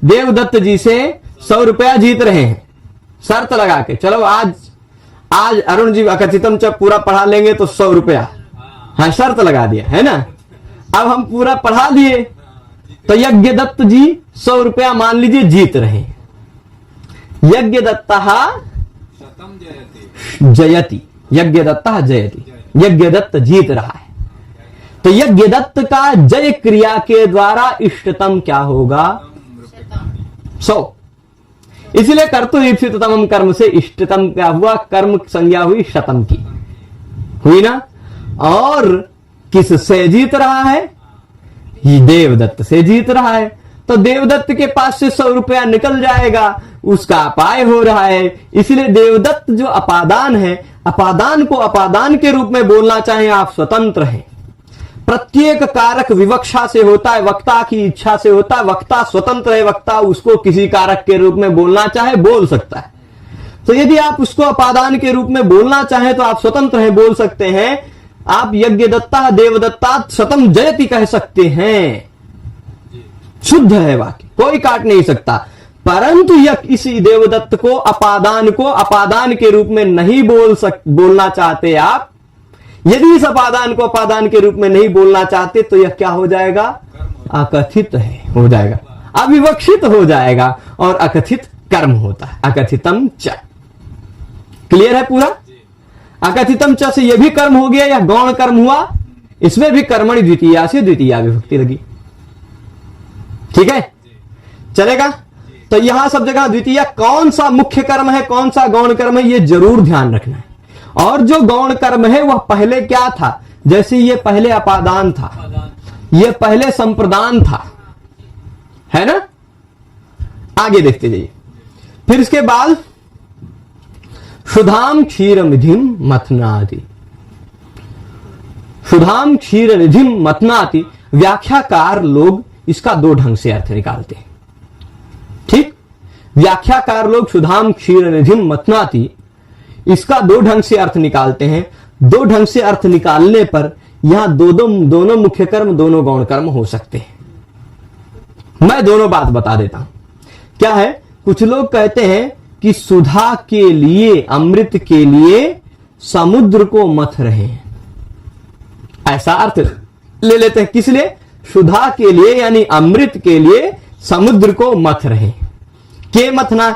देवदत्त जी से 100 रुपया जीत रहे हैं, शर्त लगा के, चलो आज अरुण जी अकथितम जब पूरा पढ़ा लेंगे तो 100 रुपया, हाँ शर्त लगा दिया है ना। अब हम पूरा पढ़ा दिए, तो यज्ञ दत्त जी 100 रुपया मान लीजिए जीत रहे हैं। यज्ञ दत्ता जयति, यज्ञ दत्ता जयति, यज्ञ दत्त जीत रहा है। तो यज्ञ दत्त का जय क्रिया के द्वारा इष्टतम क्या होगा, 100। इसलिए कर्तुरीप्सिततम कर्म से इष्टतम क्या हुआ, कर्म संज्ञा हुई शतम की, हुई ना। और किससे जीत रहा है, ये देवदत्त से जीत रहा है। तो देवदत्त के पास से 100 रुपया निकल जाएगा, उसका अपाय हो रहा है। इसलिए देवदत्त जो अपादान है, अपादान को अपादान के रूप में बोलना चाहे आप स्वतंत्र हैं। प्रत्येक कारक विवक्षा से होता है, वक्ता की इच्छा से होता है। वक्ता स्वतंत्र है, वक्ता उसको किसी कारक के रूप में बोलना चाहे बोल सकता है। तो यदि आप उसको अपादान के रूप में बोलना चाहें तो आप स्वतंत्र हैं, बोल सकते हैं। आप यज्ञ दत्ता देवदत्ता शतम जयति कह सकते हैं, शुद्ध है वाक्य, कोई काट नहीं सकता। परंतु इसी देवदत्त को अपादान के रूप में नहीं बोलना चाहते आप। यदि इस अपादान को अपादान के रूप में नहीं बोलना चाहते तो यह क्या हो जाएगा, अकथित है, हो जाएगा, अविवक्षित हो जाएगा और अकथित कर्म होता है। अकथितम च, क्लियर है पूरा? अकथितम च से यह भी कर्म हो गया या गौण कर्म हुआ, इसमें भी कर्मणि द्वितीया से द्वितीया विभक्ति लगी। ठीक है, चलेगा? तो यहां सब जगह द्वितीया कौन सा मुख्य कर्म है, कौन सा गौण कर्म है, यह जरूर ध्यान रखना है। और जो गौण कर्म है वह पहले क्या था, जैसे ये पहले अपादान था, ये पहले संप्रदान था, है ना? आगे देखते जाइए। फिर इसके बाद सुधाम क्षीर निधिम मथनाति, सुधाम क्षीर निधिम मथनाति, व्याख्याकार लोग इसका दो ढंग से अर्थ निकालते हैं। ठीक, व्याख्याकार लोग सुधाम क्षीर निधिम मथनाति इसका दो ढंग से अर्थ निकालते हैं। दो ढंग से अर्थ निकालने पर यहां दोनों मुख्य कर्म, दोनों गौण कर्म हो सकते हैं। मैं दोनों बात बता देता हूं। क्या है, कुछ लोग कहते हैं कि सुधा के लिए, अमृत के लिए समुद्र को मथ रहे हैं, ऐसा अर्थ ले लेते हैं। किस लिए? सुधा के लिए, यानी अमृत के लिए समुद्र को मथ रहे हैं। के मथना,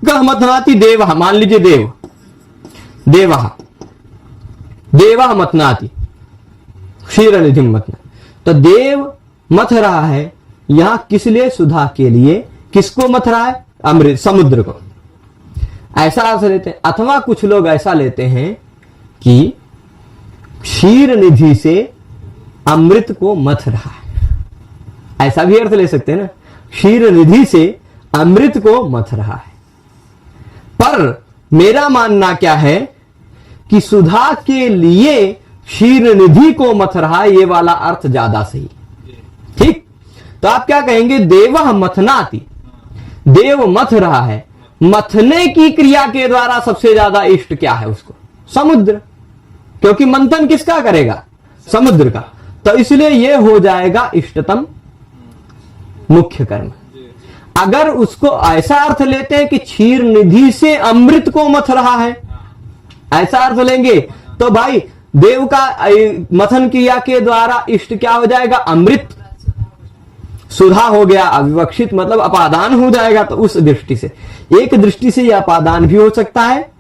कह मथनाति देव, मान लीजिए देव, देवः देवः मथनाति क्षीर निधिम मथना, तो देव मथ रहा है यहां किस लिए? सुधा के लिए। किसको मथ रहा है? अमृत, समुद्र को। ऐसा अर्थ लेते हैं। अथवा कुछ लोग ऐसा लेते हैं कि क्षीर निधि से अमृत को मथ रहा है, ऐसा भी अर्थ ले सकते हैं ना, क्षीर निधि से अमृत को मथ रहा है। पर मेरा मानना क्या है कि सुधा के लिए क्षीर निधि को मथ रहा है, ये वाला अर्थ ज्यादा सही। ठीक, तो आप क्या कहेंगे? देवः मथनाति, देव मथ रहा है। मथने की क्रिया के द्वारा सबसे ज्यादा इष्ट क्या है उसको? समुद्र, क्योंकि मंथन किसका करेगा? समुद्र का। तो इसलिए यह हो जाएगा इष्टतम मुख्य कर्म। अगर उसको ऐसा अर्थ लेते हैं कि क्षीर निधि से अमृत को मथ रहा है, ऐसा अर्थ लेंगे तो भाई देव का मथन क्रिया के द्वारा इष्ट क्या हो जाएगा? अमृत। सुधा हो गया अविवक्षित, मतलब अपादान हो जाएगा। तो उस दृष्टि से, एक दृष्टि से यह अपादान भी हो सकता है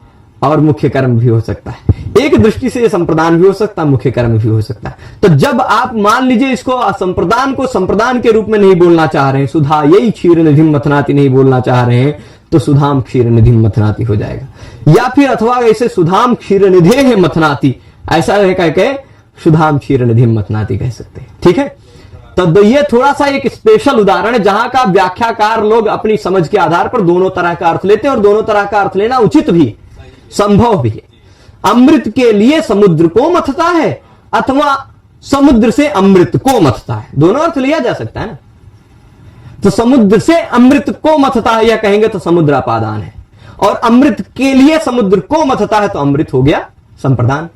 और मुख्य कर्म भी हो सकता है, एक दृष्टि से यह संप्रदान भी हो सकता है, मुख्य कर्म भी हो सकता है। तो जब आप मान लीजिए इसको संप्रदान को संप्रदान के रूप में नहीं बोलना चाह रहे हैं, सुधा यही क्षीर निधिम मथनाति नहीं बोलना चाह रहे हैं, तो सुधाम क्षीर निधिम मथनाति हो जाएगा। या फिर अथवा ऐसे सुधाम क्षीर निधे है मथनाति, ऐसा कह के सुधाम क्षीर निधिम मथनाति कह सकते हैं। ठीक है, तो ये थोड़ा सा एक स्पेशल उदाहरण है जहां का व्याख्याकार लोग अपनी समझ के आधार पर दोनों तरह का अर्थ लेते हैं, और दोनों तरह का अर्थ लेना उचित भी, संभव भी है। अमृत के लिए समुद्र को मथता है अथवा समुद्र से अमृत को मथता है, दोनों अर्थ लिया जा सकता है ना। तो समुद्र से अमृत को मथता है या कहेंगे तो समुद्र अपादान है, और अमृत के लिए समुद्र को मथता है तो अमृत हो गया संप्रदान,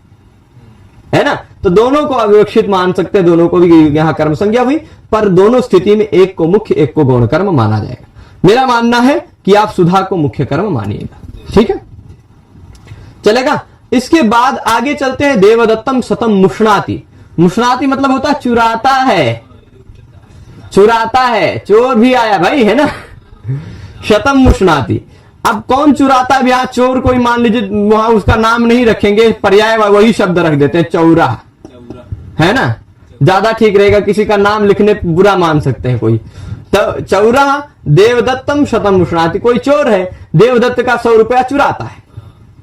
है ना। तो दोनों को अविवक्षित मान सकते हैं, दोनों को भी यहां कर्म संज्ञा हुई, पर दोनों स्थिति में एक को मुख्य एक को गौण कर्म माना जाएगा। मेरा मानना है कि आप सुधा को मुख्य कर्म मानिएगा। ठीक है, चलेगा। इसके बाद आगे चलते हैं। देवदत्तम शतम मुष्णाति, मुष्णाति मतलब होता है चुराता है, चुराता है, चोर भी आया भाई, है ना। शतम मुष्णाति, अब कौन चुराता है? यहां चोर कोई मान लीजिए वहां उसका नाम नहीं रखेंगे, पर्याय वही शब्द रख देते हैं, चौरा, है ना, ज्यादा ठीक रहेगा। किसी का नाम लिखने बुरा मान सकते हैं कोई, तो चौरा देवदत्तम शतम मुष्णाति, कोई चोर है, देवदत्त का 100 रुपया चुराता है,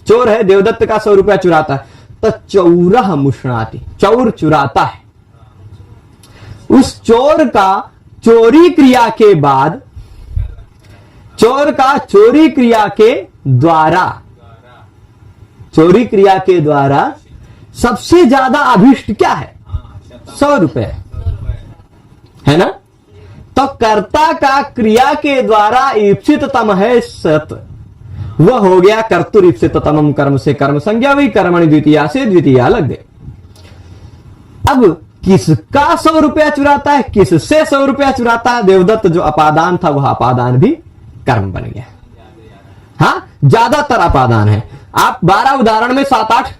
चोर है, देवदत्त का 100 रुपया चुराता है, तो चौरा मुष्णाति, चोर चुराता है। उस चोर का चोरी क्रिया के बाद, चोर का चोरी क्रिया के द्वारा, चोरी क्रिया के द्वारा सबसे ज्यादा अभिष्ट क्या है? 100 रुपए, है ना। तो कर्ता का क्रिया के द्वारा ईप्सिततम है सत, वह हो गया कर्तुर ईप्सिततमम कर्म से कर्म संज्ञा हुई, कर्मणि द्वितीया से द्वितीया लग गए। अब किसका 100 रुपया चुराता है, किससे 100 रुपया चुराता है? देवदत्त जो अपादान था वह अपादान भी कर्म बन गया। हाँ, ज्यादातर अपादान है। आप 12 उदाहरण में 7-8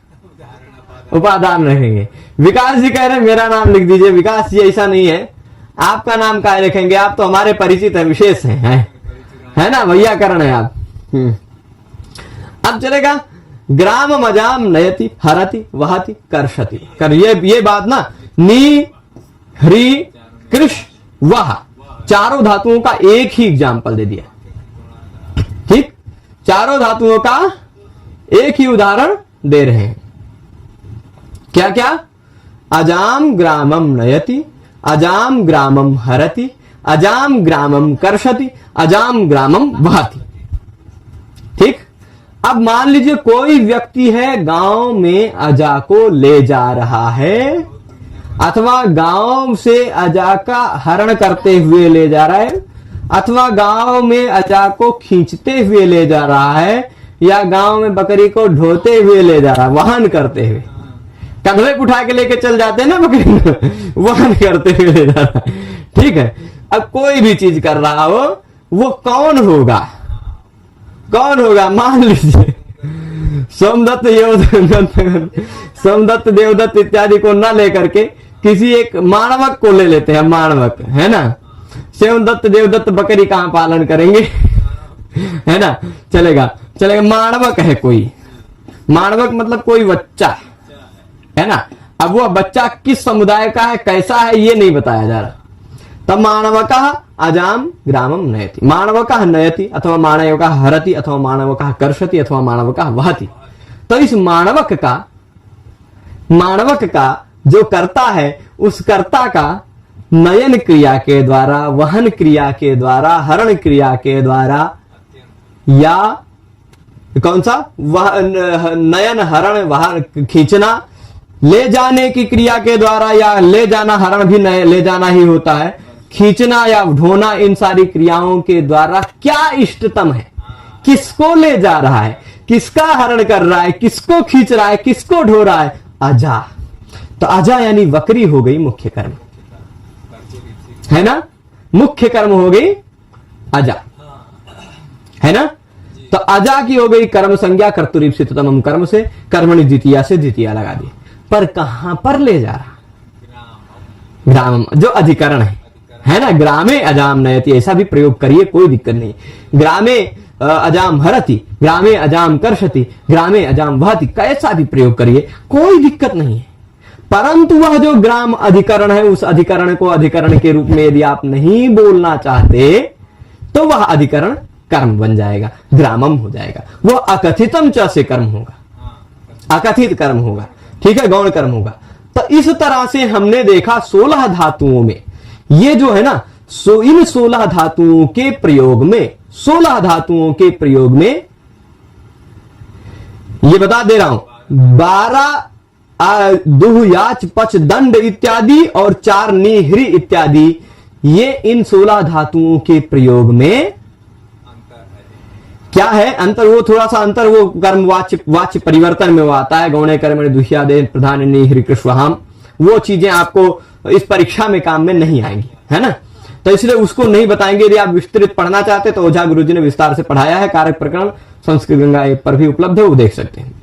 उपादान रहेंगे। विकास जी कह रहे हैं मेरा नाम लिख दीजिए। विकास जी ऐसा नहीं है, आपका नाम क्या लिखेंगे? आप तो हमारे परिचित है, विशेष हैं, है ना, वैयाकरण है आप। अब चलेगा ग्राम मजाम नयति हरति वहति कर्षति। कर ये बात ना, नी हरि कृष वह चारों धातुओं का एक ही एग्जाम्पल दे दिया। ठीक, चारों धातुओं का एक ही उदाहरण दे रहे हैं। क्या क्या? अजाम ग्रामम नयति, अजाम ग्रामम हरति, अजाम ग्रामम कर्षति, अजाम ग्रामम वहति। ठीक, अब मान लीजिए कोई व्यक्ति है गांव में अजा को ले जा रहा है, अथवा गांव से अजा का हरण करते हुए ले जा रहा है, अथवा गांव में अजा को खींचते हुए ले जा रहा है, या गांव में बकरी को ढोते हुए ले जा रहा है, वहन करते हुए। कंधे पे उठा के लेके चल जाते हैं ना बकरी को, वहन करते हुए ले जा रहा है। ठीक है, अब कोई भी चीज कर रहा हो, वो कौन होगा? कौन होगा? मान लीजिए सोमदत्त सोमदत्त देवदत्त इत्यादि को ना लेकर के किसी एक मानवक को ले लेते हैं। मानवक है ना, सोमदत्त देवदत्त बकरी कहां पालन करेंगे? है ना, चलेगा चलेगा। मानवक है कोई, मानवक मतलब कोई बच्चा है ना। अब वह बच्चा किस समुदाय का है, कैसा है, ये नहीं बताया जा रहा। तब मानवकः अजाम ग्रामम नयति, मानवकः नयति अथवा मानवकः हरति अथवा मानवकः कर्षति अथवा मानवकः वहति। तो इस मानवक का जो कर्ता है, उस कर्ता का नयन क्रिया के द्वारा, वहन क्रिया के द्वारा, हरण क्रिया के द्वारा, या कौन सा नयन हरण वहन खींचना, ले जाने की क्रिया के द्वारा, या ले जाना, हरण भी ले जाना ही होता है, खींचना या ढोना, इन सारी क्रियाओं के द्वारा क्या इष्टतम है, किसको ले जा रहा है, किसका हरण कर रहा है, किसको खींच रहा है, किसको ढो रहा है? अजा। तो अजा यानी बकरी हो गई मुख्य कर्म, है ना, मुख्य कर्म हो गई अजा, है ना। तो अजा की हो गई कर्म संज्ञा, कर्तुरीप्सिततमम कर्म से कर्मणि द्वितीया से द्वितीया लगा दी। पर कहां पर ले जा रहा? ग्राम, जो अधिकरण है ना। ग्रामे अजाम नयति, ऐसा भी प्रयोग करिए, कोई दिक्कत नहीं। ग्रामे अजाम हरति, ग्रामे अजाम कर्षति, ग्रामे अजाम वहति, कैसा भी प्रयोग करिए, कोई दिक्कत नहीं है। परंतु वह जो ग्राम अधिकरण है, उस अधिकरण को अधिकरण के रूप में यदि आप नहीं बोलना चाहते, तो वह अधिकरण कर्म बन जाएगा, ग्रामम हो जाएगा। वह अकथितम च से कर्म होगा, अकथित कर्म होगा। ठीक है, गौण कर्म होगा। तो इस तरह से हमने देखा 16 धातुओं में, ये जो है ना, इन 16 धातुओं के प्रयोग में, 16 धातुओं के प्रयोग में, ये बता दे रहा हूं, 12 दुह याच पच दंड इत्यादि और 4 निहरी इत्यादि, ये इन 16 धातुओं के प्रयोग में क्या है अंतर? वो थोड़ा सा अंतर वो कर्म वाच्य परिवर्तन में वो आता है। गौणे कर्मणि दुह्यादे प्रधान निहरी कृष्वहाम, वो चीजें आपको इस परीक्षा में काम में नहीं आएंगी, है ना। तो इसलिए उसको नहीं बताएंगे। यदि आप विस्तृत पढ़ना चाहते तो ओझा गुरुजी ने विस्तार से पढ़ाया है, कारक प्रकरण संस्कृत गंगा ऐप पर भी उपलब्ध है, वो देख सकते हैं।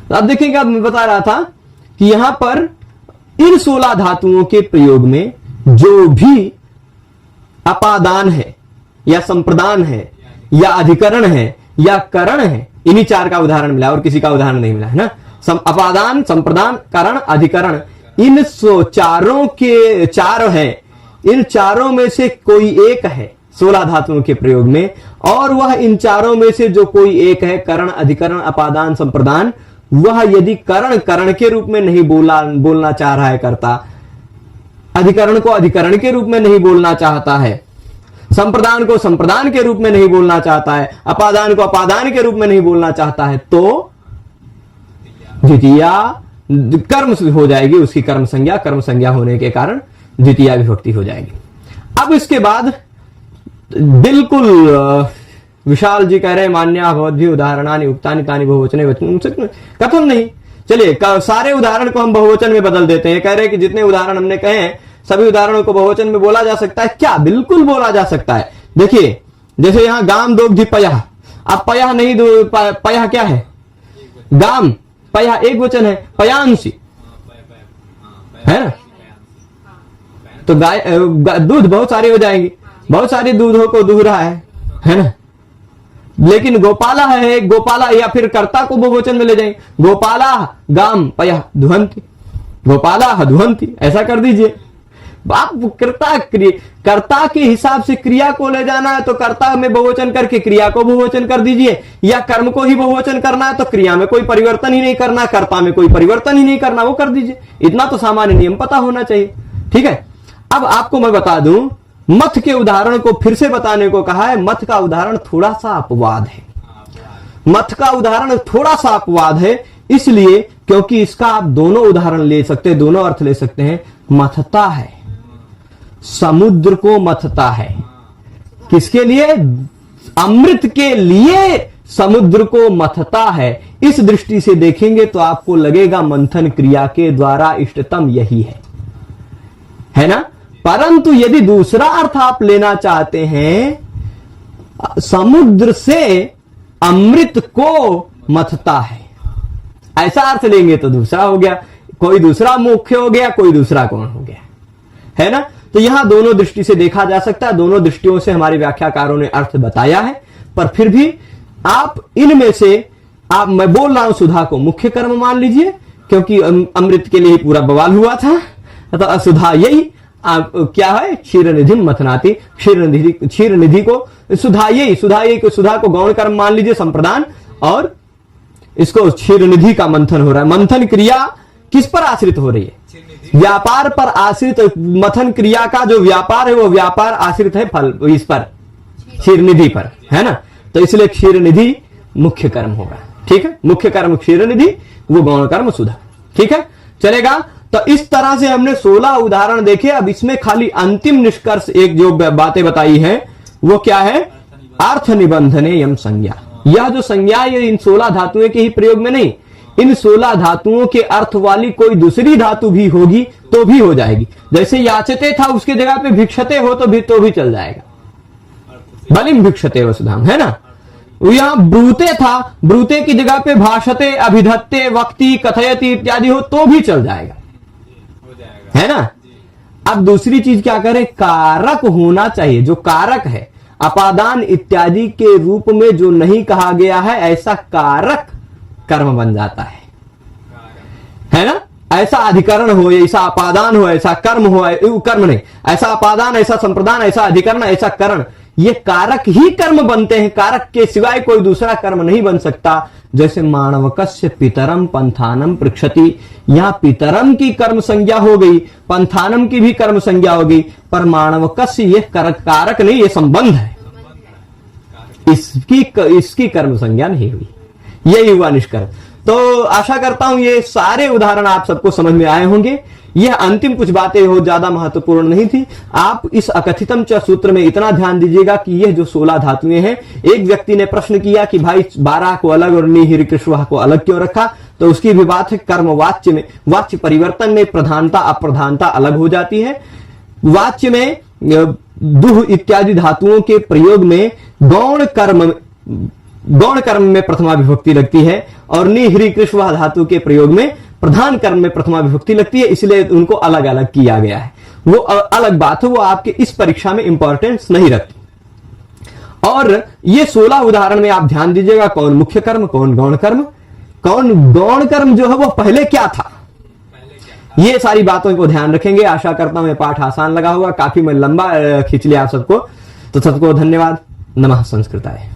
तो अब देखेंगे, अब मैं बता रहा था कि यहां पर इन 16 धातुओं के प्रयोग में जो भी अपादान है या संप्रदान है या अधिकरण है या करण है, इन्हीं 4 का उदाहरण मिला और किसी का उदाहरण नहीं मिला, है ना। अपादान, संप्रदान, करण, अधिकरण, इन चारों के 4 हैं। इन चारों में से कोई एक है 16 धातुओं के प्रयोग में, और वह इन चारों में से जो कोई एक है, करण, अधिकरण, अपादान, संप्रदान, वह यदि करण के रूप में नहीं बोलना चाह रहा है कर्ता, अधिकरण को अधिकरण के रूप में नहीं बोलना चाहता है, संप्रदान को संप्रदान के रूप में नहीं बोलना चाहता है, अपादान को अपादान के रूप में नहीं बोलना चाहता है, तो द्वितीया कर्म हो जाएगी, उसकी कर्म संज्ञा होने के कारण द्वितीया विभक्ति हो जाएगी। अब इसके बाद बिल्कुल विशाल जी कह रहे हैं, मान्या भवद्भिः उदाहरणानि उक्तानि तानि बहुवचने वचनं कथम नहीं। चलिए, सारे उदाहरण को हम बहुवचन में बदल देते हैं। कह रहे हैं कि जितने उदाहरण हमने कहे हैं, सभी उदाहरणों को बहुवचन में बोला जा सकता है क्या? बिल्कुल बोला जा सकता है। देखिए, जैसे यहां गाम दोग्धि पयः, अब पयः नहीं, पयः क्या है? गाम, पयः एक वचन है, पयांसी, है ना। तो गाय दूध बहुत सारी हो जाएंगी, बहुत सारी दूधों को दूह रहा है है ना। लेकिन गोपाला है, गोपाला, या फिर कर्ता को बहुवचन में ले जाएंगे, गोपाला गाम पया दुहंती, गोपाला दुहंती, ऐसा कर दीजिए। आप कर्ता के हिसाब से क्रिया को ले जाना है तो कर्ता में बहुवचन करके क्रिया को बहुवचन कर दीजिए, या कर्म को ही बहुवचन करना है तो क्रिया में कोई परिवर्तन ही नहीं करना, कर्ता में कोई परिवर्तन ही नहीं करना, वो कर दीजिए। इतना तो सामान्य नियम पता होना चाहिए, ठीक है। अब आपको मैं बता दूं, मथ के उदाहरण को फिर से बताने को कहा है। मथ का उदाहरण थोड़ा सा अपवाद है, मथ का उदाहरण थोड़ा सा अपवाद है, इसलिए क्योंकि इसका आप दोनों उदाहरण ले सकते हैं, दोनों अर्थ ले सकते हैं। मथता है, समुद्र को मथता है, किसके लिए? अमृत के लिए समुद्र को मथता है। इस दृष्टि से देखेंगे तो आपको लगेगा मंथन क्रिया के द्वारा इष्टतम यही है ना। परंतु यदि दूसरा अर्थ आप लेना चाहते हैं, समुद्र से अमृत को मथता है, ऐसा अर्थ लेंगे तो दूसरा हो गया, कोई दूसरा मुख्य हो गया, कोई दूसरा कौन हो गया, है ना। तो यहां दोनों दृष्टि से देखा जा सकता है, दोनों दृष्टियों से हमारे व्याख्याकारों ने अर्थ बताया है। पर फिर भी आप इनमें से, आप, मैं बोल रहा हूं सुधा को मुख्य कर्म मान लीजिए, क्योंकि अमृत के लिए पूरा बवाल हुआ था, तो सुधा यही क्या है? क्षीर निधि मथनाती, क्षीर निधि को सुधा को गौण कर्म मान लीजिए, संप्रदान, और इसको क्षीर निधि का मंथन हो रहा है। मंथन क्रिया किस पर आश्रित हो रही है? व्यापार पर आश्रित। मथन क्रिया का जो व्यापार है वो व्यापार आश्रित है फल, इस पर, क्षीर निधि पर, है ना। तो इसलिए क्षीर निधि मुख्य कर्म होगा, ठीक है। मुख्य कर्म क्षीर निधि, वो गौण कर्म सुधा, ठीक है, चलेगा। तो इस तरह से हमने 16 उदाहरण देखे। अब इसमें खाली अंतिम निष्कर्ष एक जो बातें बताई है वो क्या है? अर्थ निबंधने यम संज्ञा। यह जो संज्ञा है इन 16 धातुओं के ही प्रयोग में नहीं, इन 16 धातुओं के अर्थ वाली कोई दूसरी धातु भी होगी तो भी हो जाएगी। जैसे याचते था उसके जगह पे भिक्षते हो तो भी चल जाएगा, बलिम भिक्षते वसुधाम, है ना। यहां ब्रूते था, ब्रूते की जगह पे भाषते, अभिधत्ते, वक्ति, कथयति इत्यादि हो तो भी चल जाएगा, है ना। अब दूसरी चीज क्या करें? कारक होना चाहिए। जो कारक है, अपादान इत्यादि के रूप में जो नहीं कहा गया है, ऐसा कारक कर्म बन जाता है ना। ऐसा अधिकरण हो, ऐसा अपादान हो, ऐसा कर्म हो, कर्म नहीं, ऐसा अपादान, ऐसा संप्रदान, ऐसा अधिकरण, ऐसा करण, ये कारक ही कर्म बनते हैं। कारक के सिवाय कोई दूसरा कर्म नहीं बन सकता। जैसे माणवकस्य पितरम पंथानम पृक्षति, यहां पितरम की कर्म संज्ञा हो गई, पंथानम की भी कर्म संज्ञा हो गई, पर माणवकस्य ये कारक नहीं, ये संबंध है, इसकी कर्म संज्ञा नहीं हुई। यही हुआ निष्कर्ष। तो आशा करता हूं ये सारे उदाहरण आप सबको समझ में आए होंगे। यह अंतिम कुछ बातें हो ज्यादा महत्वपूर्ण नहीं थी। आप इस अकथितम च सूत्र में इतना ध्यान दीजिएगा कि यह जो 16 धातुएं हैं, एक व्यक्ति ने प्रश्न किया कि भाई 12 को अलग और निहिरिकृष्वा को अलग क्यों रखा, तो उसकी भी बात है। कर्म वाच्य में, वाच्य परिवर्तन में प्रधानता अप्रधानता अलग हो जाती है। वाच्य में दुह इत्यादि धातुओं के प्रयोग में गौण कर्म में प्रथमा विभक्ति लगती है, और निहिरिकृष्वा धातु के प्रयोग में प्रधान कर्म में प्रथमा विभक्ति लगती है, इसलिए उनको अलग अलग किया गया है। वो अलग बात है, वो आपके इस परीक्षा में इंपॉर्टेंस नहीं रखती। और ये 16 उदाहरण में आप ध्यान दीजिएगा, कौन मुख्य कर्म, कौन गौण कर्म, कौन गौण कर्म जो है वो पहले क्या था, ये सारी बातों को ध्यान रखेंगे। आशा करता हूं ये पाठ आसान लगा होगा। काफी मैं लंबा खींच लिया आप सबको, तो सबको धन्यवाद। नमः संस्कृताय।